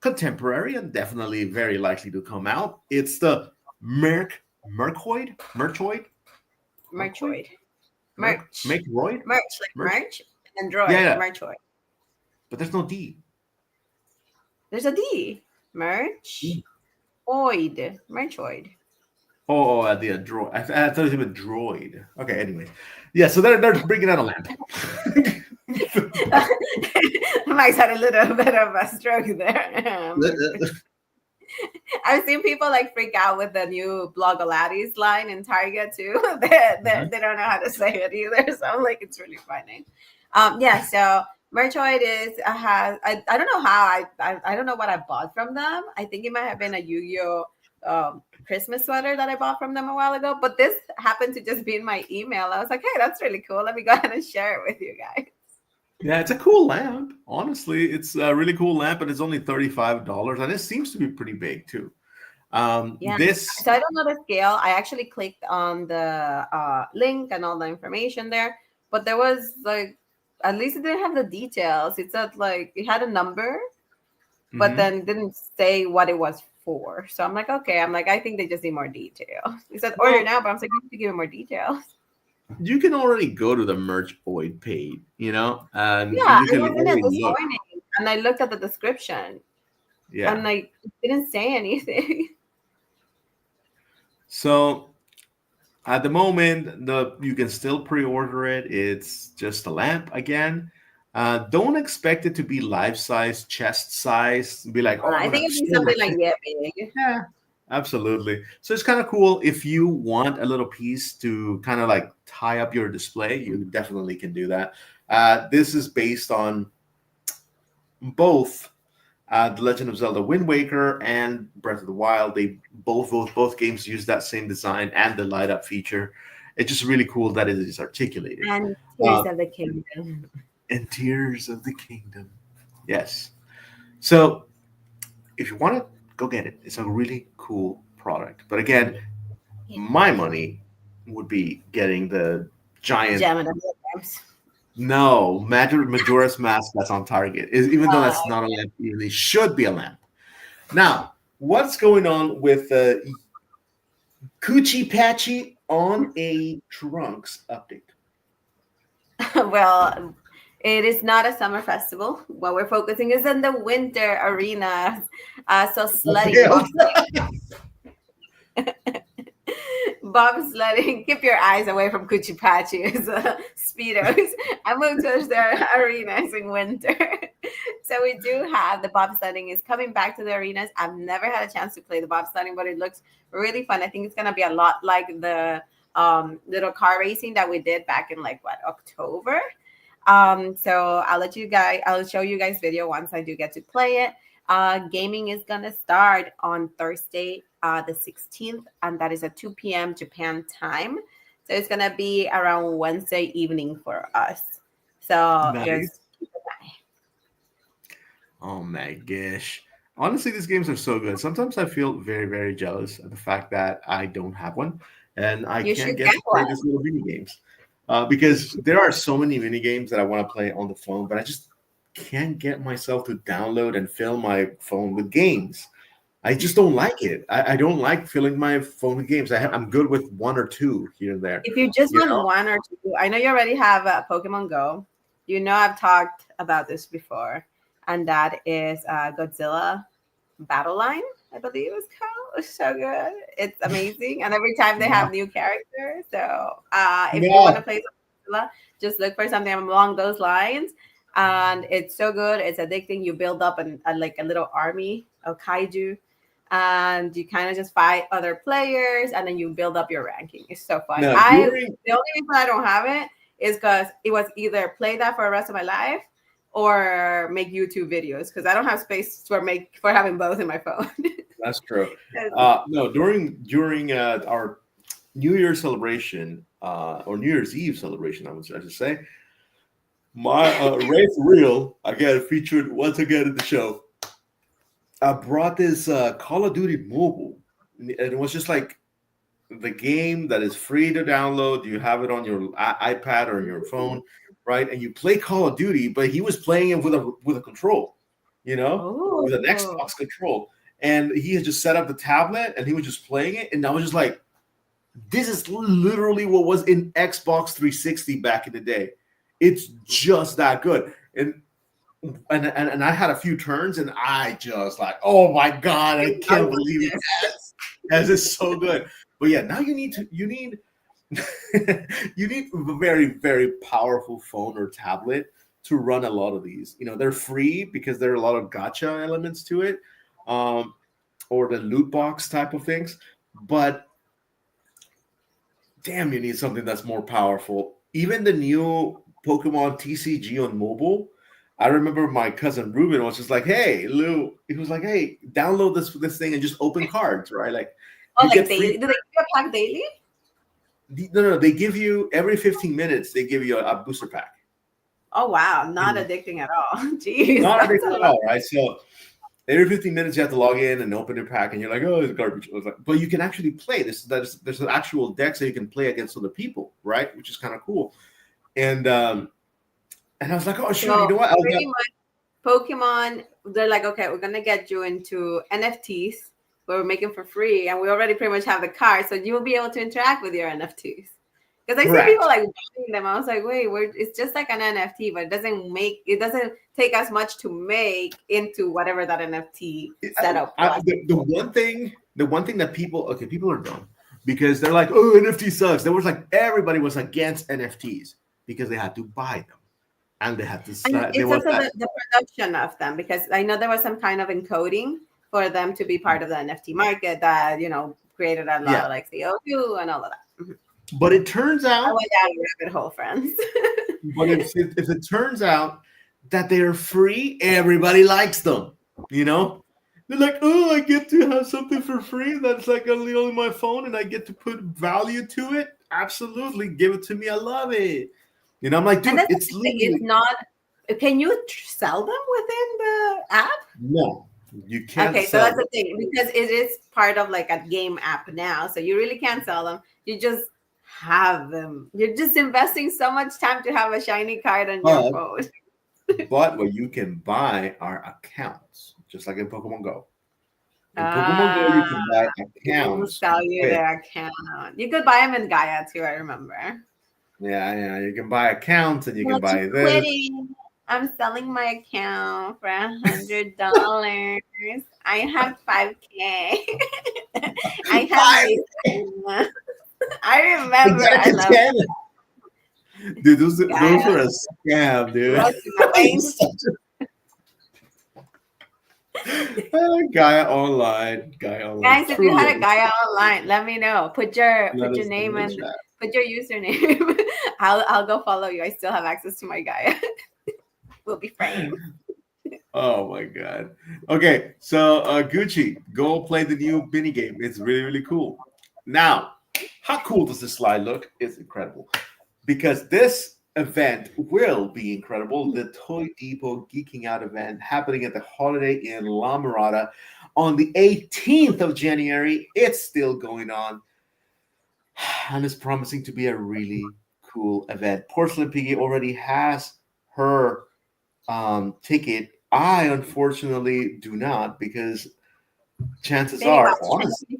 contemporary and definitely very likely to come out. It's the Merchoid. Merchoid. Merch. Merch, like merch, and droid. Yeah. Merchoid. But there's no D. There's a D. Merch. Oid. Merchoid. Oh, at the droid. I thought it was a droid. Okay, anyway. Yeah, so they're bringing out a lamp. Mike's had a little bit of a stroke there. I've seen people like freak out with the new Blogilates line in Target too. They don't know how to say it either. So I'm like, it's really funny. So Merchoid has I don't know how I don't know what I bought from them. I think it might have been a Yu-Gi-Oh Christmas sweater that I bought from them a while ago. But this happened to just be in my email. I was like, hey, that's really cool. Let me go ahead and share it with you guys. Yeah, it's a cool lamp. Honestly, it's a really cool lamp, and it's only $35, and it seems to be pretty big too. So I don't know the scale. I actually clicked on the link and all the information there, but there was like, at least it didn't have the details. It said like it had a number, but then didn't say what it was for. So I'm like, okay. I think they just need more detail. It said order now, but I'm like, you have to give me more details. You can already go to the Merchoid page, and yeah, you can I was in it this look. morning, and I looked at the description. Yeah, and like it didn't say anything. So at the moment, you can still pre-order it. It's just a lamp again. Don't expect it to be life size, chest size. Be like, I think it'd be something like that big. Yeah, absolutely. So it's kind of cool. If you want a little piece to kind of like tie up your display, you definitely can do that. This is based on both The Legend of Zelda Wind Waker and Breath of the Wild. They both games use that same design and the light up feature. It's just really cool that it is articulated. And Tears of the Kingdom. And Tears of the Kingdom. Yes. So if you want to go get it, it's a really cool product. But again, my money would be getting the giant. No, Majora's Mask that's on Target. Even though that's not a lamp, it really should be a lamp. Now, what's going on with Coochie Patchy on a Trunks update? Well, it is not a summer festival. What we're focusing is on the winter arena. So sledding. Bobsledding. Keep your eyes away from Coochie Patchy's Speedos. I moved to the arenas in winter. So we do have the bobsledding is coming back to the arenas. I've never had a chance to play the bobsledding, but it looks really fun. I think it's going to be a lot like the little car racing that we did back in October. So I'll show you guys video once I do get to play it. Gaming is going to start on Thursday, the 16th, and that is at 2 p.m. Japan time. So it's going to be around Wednesday evening for us. So just keep an eye. Oh my gosh. Honestly, these games are so good. Sometimes I feel very, very jealous of the fact that I don't have one and I can't get to play these little mini games. Because there are so many mini games that I want to play on the phone, but I just can't get myself to download and fill my phone with games. I just don't like it. I don't like filling my phone with games. I'm good with one or two here and there. If you just want one or two, I know you already have Pokemon Go. I've talked about this before, and that is Godzilla Battle Line, I believe it's called. It's so good. It's amazing. And every time they have new characters. So if you want to play Godzilla, just look for something along those lines. And it's so good. It's addicting. You build up a little army of kaiju. And you kind of just fight other players, and then you build up your ranking. It's so fun. The only reason I don't have it is because it was either play that for the rest of my life or make YouTube videos, because I don't have space for having both in my phone. That's true. No, during our New Year's celebration or New Year's Eve celebration, I should say, my Wraith Reel again featured once again in the show. I brought this Call of Duty Mobile, and it was just like the game that is free to download. You have it on your iPad or your phone, right? And you play Call of Duty, but he was playing it with a control. with an Xbox control. And he had just set up the tablet and he was just playing it. And I was just like, this is literally what was in Xbox 360 back in the day. It's just that good. And I had a few turns and I just like, oh my God, I can't believe it. Yes, it's so good. But yeah, now you need you need a very, very powerful phone or tablet to run a lot of these. They're free because there are a lot of gacha elements to it, or the loot box type of things. But damn, you need something that's more powerful. Even the new Pokemon TCG on mobile, I remember my cousin Ruben was just like, "Hey, Lou," he was like, "Hey, download this thing and just open cards, right?" Like, daily? Do they give you a pack daily? No. They give you every 15 minutes. They give you a booster pack. Oh wow, not addicting at all. Jeez, not addicting at all, right? So every 15 minutes you have to log in and open your pack, and you're like, "Oh, it's garbage." But you can actually play this. There's an actual deck so you can play against other people, right? Which is kind of cool. And I was like, "Oh, sure, so you know what?" Pretty much, Pokemon. They're like, "Okay, we're gonna get you into NFTs. We're making for free, and we already pretty much have the card, so you will be able to interact with your NFTs." Because I see people like buying them. I was like, "Wait, it's just like an NFT, but it doesn't take as much to make into whatever that NFT setup." The one thing that people are dumb because they're like, "Oh, NFT sucks." There was like everybody was against NFTs because they had to buy them. And they had to start. It's also the production of them, because I know there was some kind of encoding for them to be part of the NFT market that created a lot of like CO2 and all of that. Mm-hmm. But it turns out I went down a rabbit hole, friends. But if it turns out that they're free, everybody likes them. They're like, "Oh, I get to have something for free that's like only on my phone, and I get to put value to it. Absolutely, give it to me. I love it." I'm like, dude, it's not. Can you sell them within the app? No, you can't. Okay, so that's the thing, because it is part of like a game app now, so you really can't sell them. You just have them. You're just investing so much time to have a shiny card on your phone. But what you can buy are accounts, just like in Pokemon Go. In Pokemon Go, you can buy accounts. Sell you their account. You could buy them in Gaia too, I remember. Yeah. You can buy accounts and you can buy this. Quitting. I'm selling my account for $100. I have 5K. I have. I remember. I love it. Dude, those are a scam, dude. Gaia Online. Guys, if you had a Gaia Online, let me know. Put your name and put your username. I'll go follow you. I still have access to my Gaia. We'll be friends. Oh my God. Okay, so Gucci, go play the new mini game. It's really, really cool. Now, how cool does this slide look? It's incredible. Because this event will be incredible. The Toy Depot Geeking Out event happening at the Holiday Inn La Mirada on the 18th of January. It's still going on. And it's promising to be a really cool event. Porcelain Piggy already has her ticket. I unfortunately do not, because chances are, honestly,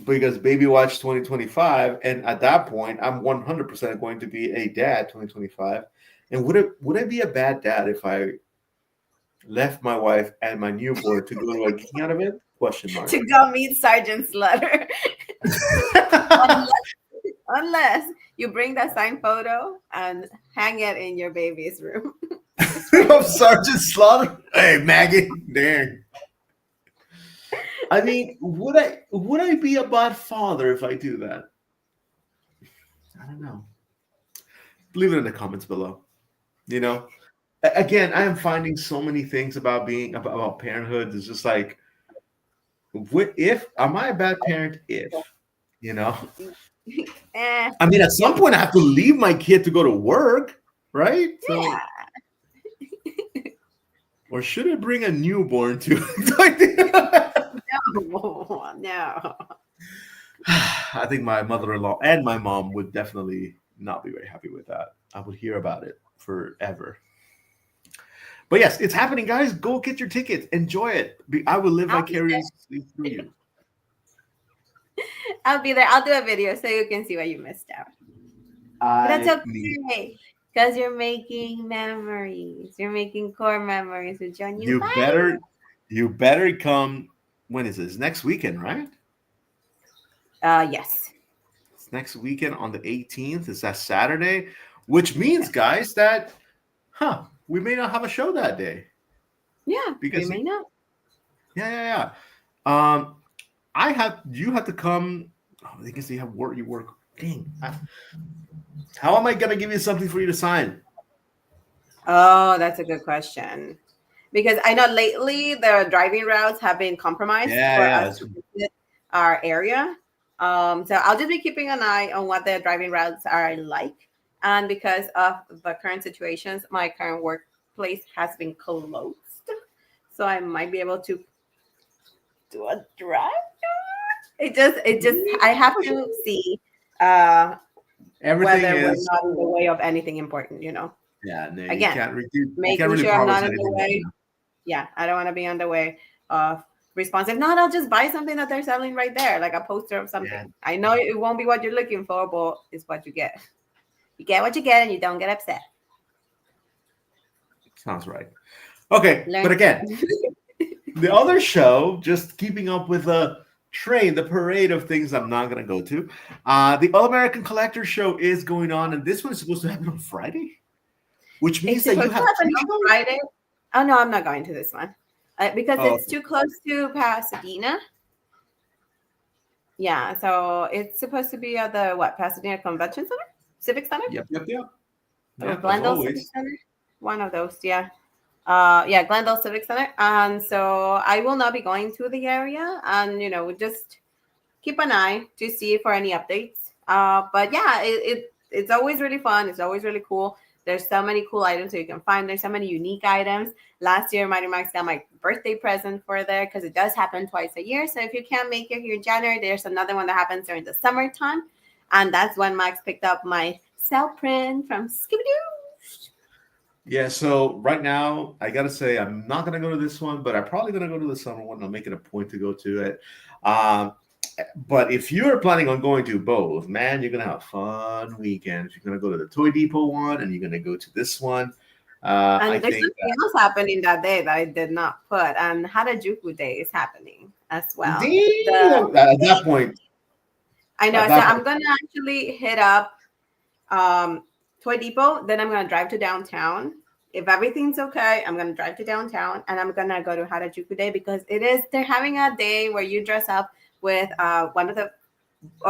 because Baby Watch 2025, and at that point, I'm 100% going to be a dad 2025. And would I be a bad dad if I left my wife and my newborn to go to a Geeking Out event? Question mark. To go meet Sergeant Slaughter. Unless you bring that signed photo and hang it in your baby's room. Of Sergeant Slaughter? Hey, Maggie. Dang. I mean, would I be a bad father if I do that? I don't know. Leave it in the comments below. Again, I am finding so many things about parenthood. It's just like, am I a bad parent? I mean, at some point I have to leave my kid to go to work, right? So, yeah. Or should I bring a newborn to? No. I think my mother-in-law and my mom would definitely not be very happy with that. I would hear about it forever. But yes, it's happening, guys. Go get your tickets. Enjoy it. I will live I'll be there. vicariously through you. I'll be there. I'll do a video so you can see what you missed out. But that's okay. Because you're making memories. You're making core memories with John. You better come. When is this? Next weekend, right? Yes. It's next weekend on the 18th. Is that Saturday? Which means, guys, that we may not have a show that day. Yeah, because we may not. Yeah. You have to come. Oh, they can say you have work. You work. Dang. How am I gonna give you something for you to sign? Oh, that's a good question. Because I know lately the driving routes have been compromised for us to visit our area. So I'll just be keeping an eye on what the driving routes are like. And because of the current situations, my current workplace has been closed. So I might be able to do a drive. It just I have to see everything whether we're is not in the way of anything important, Yeah, no, Again, making really sure I'm not in the way. Yeah, I don't want to be on the way of response. If not, I'll just buy something that they're selling right there, like a poster of something. Yeah. I know it won't be what you're looking for, but it's what you get. You get what you get, and you don't get upset. Sounds right. Okay, but again, the other show, just keeping up with the parade of things I'm not going to go to. The All American Collector Show is going on, and this one is supposed to happen on Friday, which means that you have on Friday. Oh no, I'm not going to this one because it's too close to Pasadena. Yeah, so it's supposed to be at the Pasadena Convention Center, Civic Center. Yep. Glendale Civic Center. One of those, yeah. Glendale Civic Center. And so I will not be going to the area, and just keep an eye to see for any updates. But yeah, it's always really fun. It's always really cool. There's so many cool items that you can find. There's so many unique items. Last year, Mighty Max got my birthday present for there because it does happen twice a year. So if you can't make it here in January, there's another one that happens during the summertime. And that's when Max picked up my cell print from Scooby-Doo. Yeah, so right now, I got to say, I'm not going to go to this one, but I'm probably going to go to the summer one. I'll make it a point to go to it. But if you're planning on going to both, man, you're going to have fun weekends. You're going to go to the Toy Depot one, and you're going to go to this one. And there's something else happening that day that I did not put. And Harajuku Day is happening as well. At that point. I know. So I'm going to actually hit up Toy Depot. Then I'm going to drive to downtown. If everything's okay, I'm going to drive to downtown. And I'm going to go to Harajuku Day because they're having a day where you dress up with one of the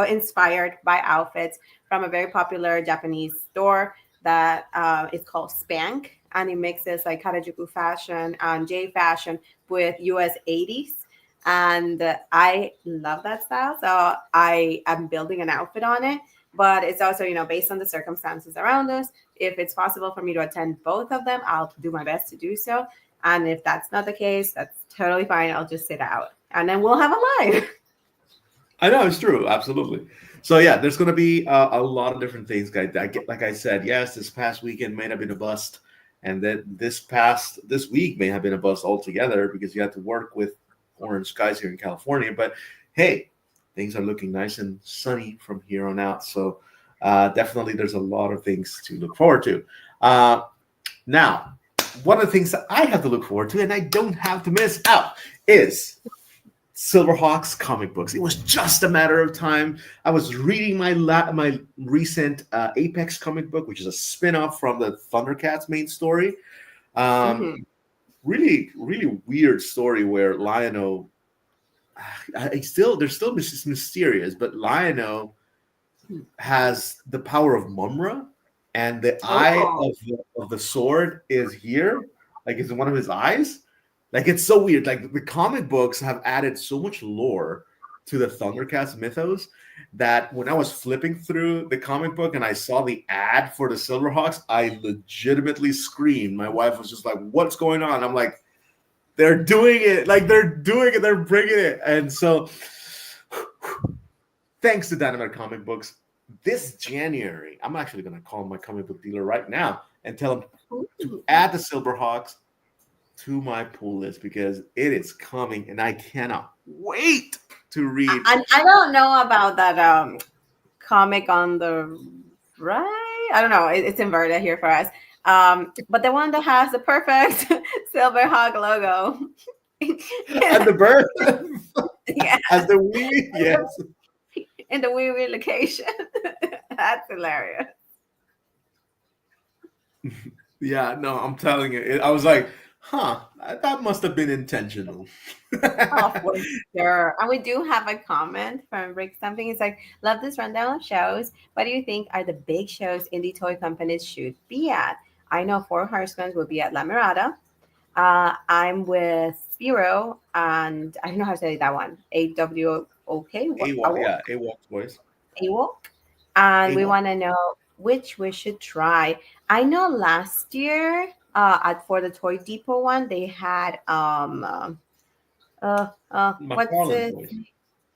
inspired by outfits from a very popular Japanese store that is called Spank, and it mixes like Harajuku fashion and J fashion with US 80s, and I love that style, so I am building an outfit on it. But it's also based on the circumstances around us. If it's possible for me to attend both of them, I'll do my best to do so, and if that's not the case, that's totally fine. I'll just sit out, and then we'll have a live. I know, it's true. Absolutely. So, yeah, there's going to be a lot of different things, guys. Like I said, yes, this past weekend may have been a bust. And then this week may have been a bust altogether because you have to work with orange skies here in California. But, hey, things are looking nice and sunny from here on out. So, definitely there's a lot of things to look forward to. Now, one of the things that I have to look forward to and I don't have to miss out is Silverhawks comic books. It was just a matter of time. I was reading my recent Apex comic book, which is a spin-off from the Thundercats main story. Really, really weird story where Lion-O, they're still mysterious, but Lion-O has the power of Mumra, and the eye of the sword is here, like it's in one of his eyes. Like, it's so weird. Like, the comic books have added so much lore to the Thundercats mythos that when I was flipping through the comic book and I saw the ad for the Silverhawks, I legitimately screamed. My wife was just like, what's going on? I'm like, they're doing it. Like, they're doing it. They're bringing it. And so, thanks to Dynamite Comic Books, this January, I'm actually going to call my comic book dealer right now and tell him to add the Silverhawks to my pull list because it is coming, and I cannot wait to read. I don't know about that comic on the right. I don't know. It's inverted here for us. But the one that has the perfect Silverhawk logo. And the bird, Yeah. as the wee, yes. In the wee location. That's hilarious. Yeah, no, I'm telling you, I was like, huh, that must have been intentional. Oh, for sure. And we do have a comment from Rick something. It's like, love this rundown of shows. What do you think are the big shows indie toy companies should be at? I know Four Horsemen will be at La Mirada. I'm with Spiro, and I don't know how to say that one. AWOK? AWOK voice. AWOK. And we AWOK. want to know which we should try. I know last year for the Toy Depot one, they had what's McFarlane it? voice.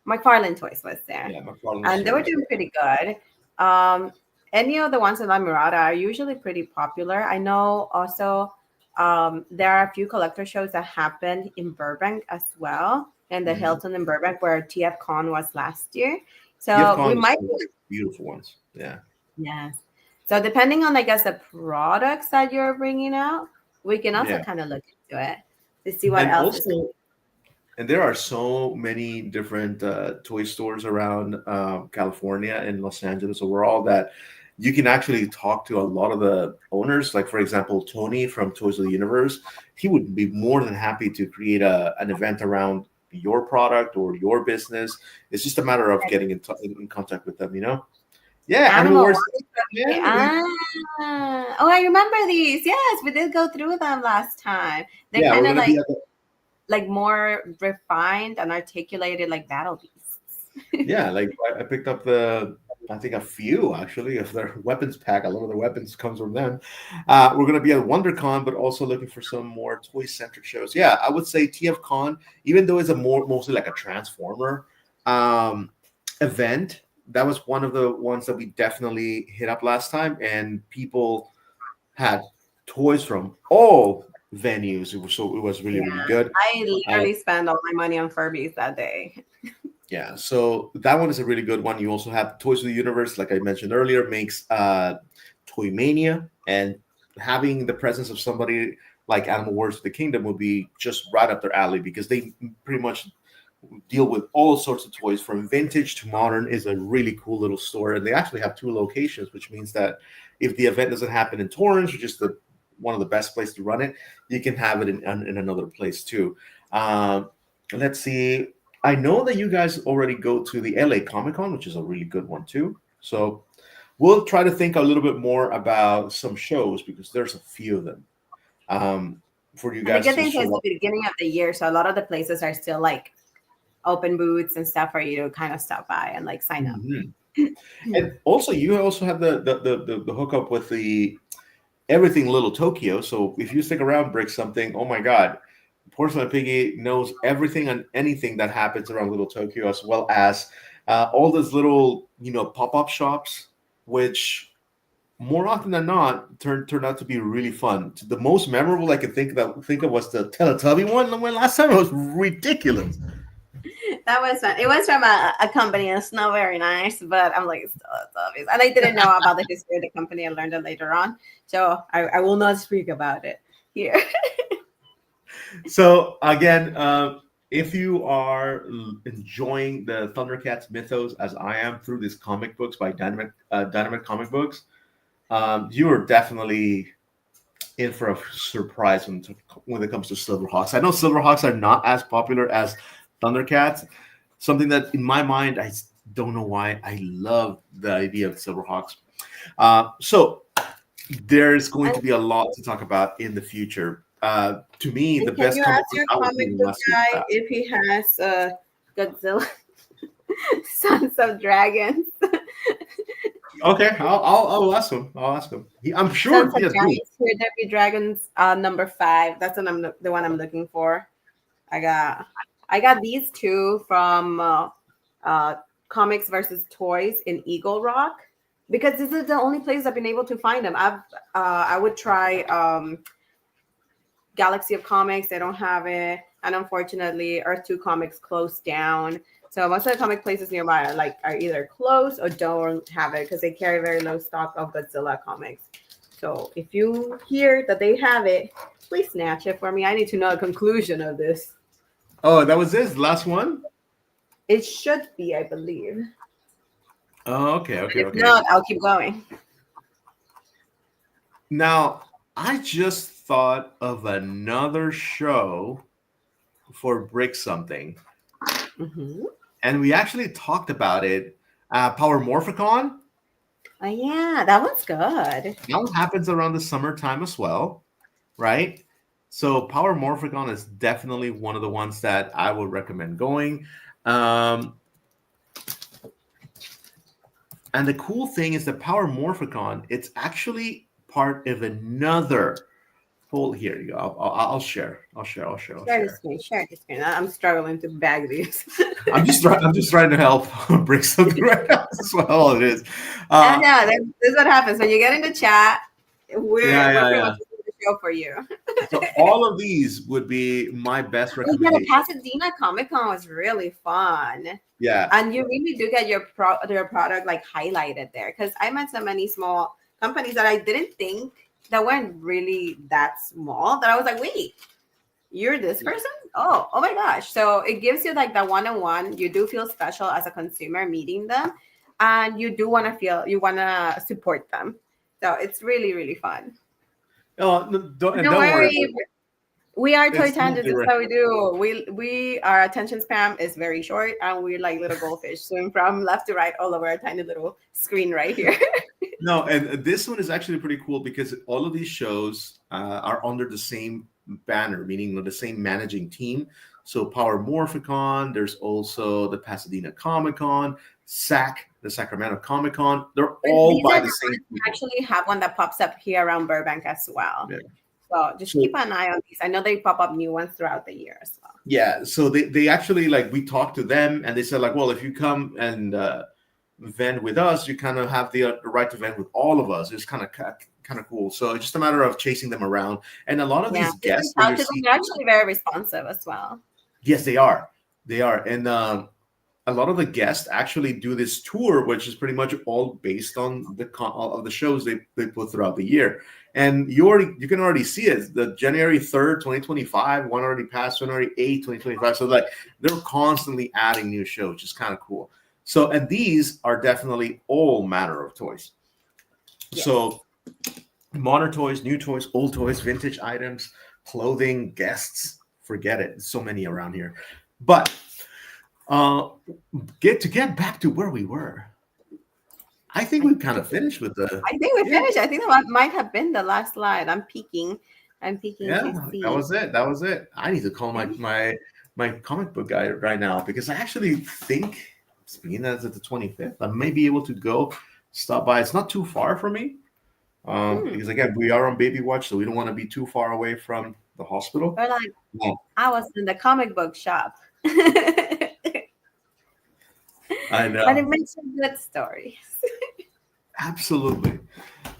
McFarlane Toys was there. Yeah, McFarlane. And they were doing pretty good. Any of the ones in La Mirada are usually pretty popular. I know also there are a few collector shows that happened in Burbank as well, and the Hilton in Burbank where TF Con was last year. So we might be beautiful ones. Yeah. Yes. So depending on, I guess, the products that you're bringing out, we can also kind of look into it to see what else is. And there are so many different toy stores around California and Los Angeles overall that you can actually talk to a lot of the owners. Like, for example, Tony from Toys of the Universe, he would be more than happy to create an event around your product or your business. It's just a matter of getting in contact with them, you know? Yeah, Animal Wars. Oh, I remember these. Yes, we did go through them last time. They're kind of like more refined and articulated, like battle beasts. Yeah, like I picked up I think a few actually of their weapons pack. A lot of the weapons comes from them. We're going to be at WonderCon, but also looking for some more toy-centric shows. Yeah, I would say TF Con, even though it's mostly like a Transformer event, that was one of the ones that we definitely hit up last time, and people had toys from all venues. It was really good. I literally spent all my money on Furbies that day. Yeah, so that one is a really good one. You also have Toys of the Universe, like I mentioned earlier, makes Toy Mania, and having the presence of somebody like Animal Wars of the Kingdom would be just right up their alley because they pretty much deal with all sorts of toys from vintage to modern. Is a really cool little store, and they actually have 2 locations, which means that if the event doesn't happen in Torrance, which is one of the best places to run it, you can have it in another place too. Let's see. I know that you guys already go to the LA Comic Con, which is a really good one too. So we'll try to think a little bit more about some shows because there's a few of them for you guys. The good thing is the beginning of the year, so a lot of the places are still like open booths and stuff for you to kind of stop by and like sign up. And also, you also have the hookup with the Everything Little Tokyo. So if you stick around, Brick something, oh my God. Porcelain Piggy knows everything and anything that happens around Little Tokyo, as well as all those little, pop-up shops, which more often than not turned out to be really fun. The most memorable I could think of was the Teletubby one. The one last time it was ridiculous. That was fun. It was from a company, and it's not very nice, but I'm like, it's Teletubbies. And I didn't know about the history of the company. I learned it later on. So I will not speak about it here. So again, if you are enjoying the Thundercats mythos as I am through these comic books by Dynamite Comic Books, you are definitely in for a surprise when it comes to Silverhawks. I know Silverhawks are not as popular as Thundercats, something that in my mind, I don't know why, I love the idea of Silverhawks. So there's going to be a lot to talk about in the future. To me, the best comic book comic book guy if he has Godzilla, Sons of Dragons. Okay, I'll ask him. I'm sure. Sons of Dragons, Here There Be Dragons, number 5. That's the one I'm looking for. I got these 2 from Comics versus Toys in Eagle Rock because this is the only place I've been able to find them. I would try Galaxy of Comics, they don't have it. And unfortunately, Earth 2 Comics closed down. So most of the comic places nearby are either closed or don't have it because they carry very low stock of Godzilla comics. So if you hear that they have it, please snatch it for me. I need to know the conclusion of this. Oh, that was this last one? It should be, I believe. Oh, okay. If not, I'll keep going. Now, I just thought of another show for Brick Something. Mm-hmm. And we actually talked about it. Power Morphicon. Oh, yeah, that one's good. That one happens around the summertime as well, right? So Power Morphicon is definitely one of the ones that I would recommend going. And the cool thing is that Power Morphicon, it's actually part of another. Hold here you go. I'll share. Share the screen. I'm struggling to bag these. I'm just trying to help break something right now. That's what all it is. I know. This is what happens when you get into chat. We're pretty much the show for you. So all of these would be my best recommendation. The Pasadena Comic Con was really fun. Yeah, and you really do get your product like highlighted there, because I met so many small companies that I didn't think that weren't really that small, that I was like, wait, you're this person? Oh my gosh. So it gives you like that one-on-one. You do feel special as a consumer meeting them, and you do want to support them. So it's really, really fun. Oh, don't worry. We are Toy Tangents. That's how we do. We our attention span is very short, and we're like little goldfish swimming from left to right all over our tiny little screen right here. No, and this one is actually pretty cool because all of these shows are under the same banner, meaning the same managing team. So Power Morphicon, there's also the Pasadena Comic Con, SAC, the Sacramento Comic Con. They're all by the same people. We actually have one that pops up here around Burbank as well. Yeah. So just keep an eye on these. I know they pop up new ones throughout the year as well. Yeah. So they actually, like, we talked to them and they said, like, well, if you come and vent with us, you kind of have the right to vent with all of us. It's kind of cool. So it's just a matter of chasing them around. And a lot of these guests, they're actually very responsive as well. Yes, they are. And a lot of the guests actually do this tour, which is pretty much all based on the shows they put throughout the year. And you can already see it. The January 3rd, 2025, one already passed, January 8th, 2025. So like they're constantly adding new shows, which is kind of cool. So, and these are definitely all manner of toys. Yes. So modern toys, new toys, old toys, vintage items, clothing, guests, forget it. There's so many around here. But get back to where we were. I think we've kind of finished with the. I think we finished. I think that might have been the last slide. I'm peeking. Yeah, that was it. I need to call my comic book guy right now because I actually think, being that it's the 25th, I may be able to stop by. It's not too far from me. Because again, we are on baby watch, so we don't want to be too far away from the hospital. Or like, I was in the comic book shop. I know. But it makes some good stories. Absolutely.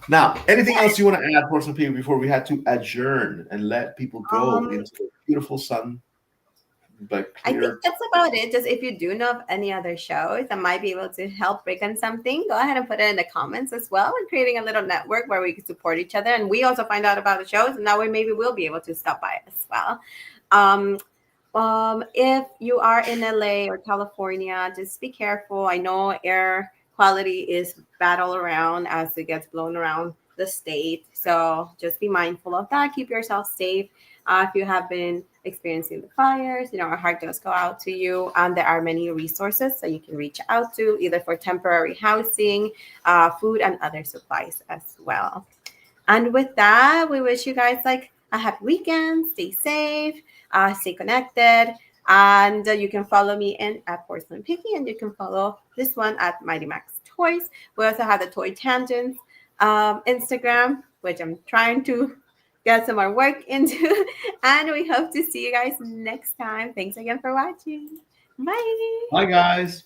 Now, anything else you want to add for some people before we had to adjourn and let people go into the beautiful sun? But I think that's about it. Just if you do know of any other shows that might be able to help break on something, go ahead and put it in the comments as well. We're creating a little network where we can support each other, and we also find out about the shows, and that way maybe we'll be able to stop by as well. If you are in LA or California, just be careful. I know air quality is bad all around as it gets blown around the state. So just be mindful of that. Keep yourself safe. If you have been experiencing the fires, our heart does go out to you. And there are many resources that you can reach out to, either for temporary housing, food, and other supplies as well. And with that, we wish you guys like a happy weekend. Stay safe. Stay connected, and you can follow me at Porcelain Picky, and you can follow this one at Mighty Max Toys. We also have the Toy Tangents Instagram, which I'm trying to get some more work into, and we hope to see you guys next time. Thanks again for watching. Bye. Bye, guys.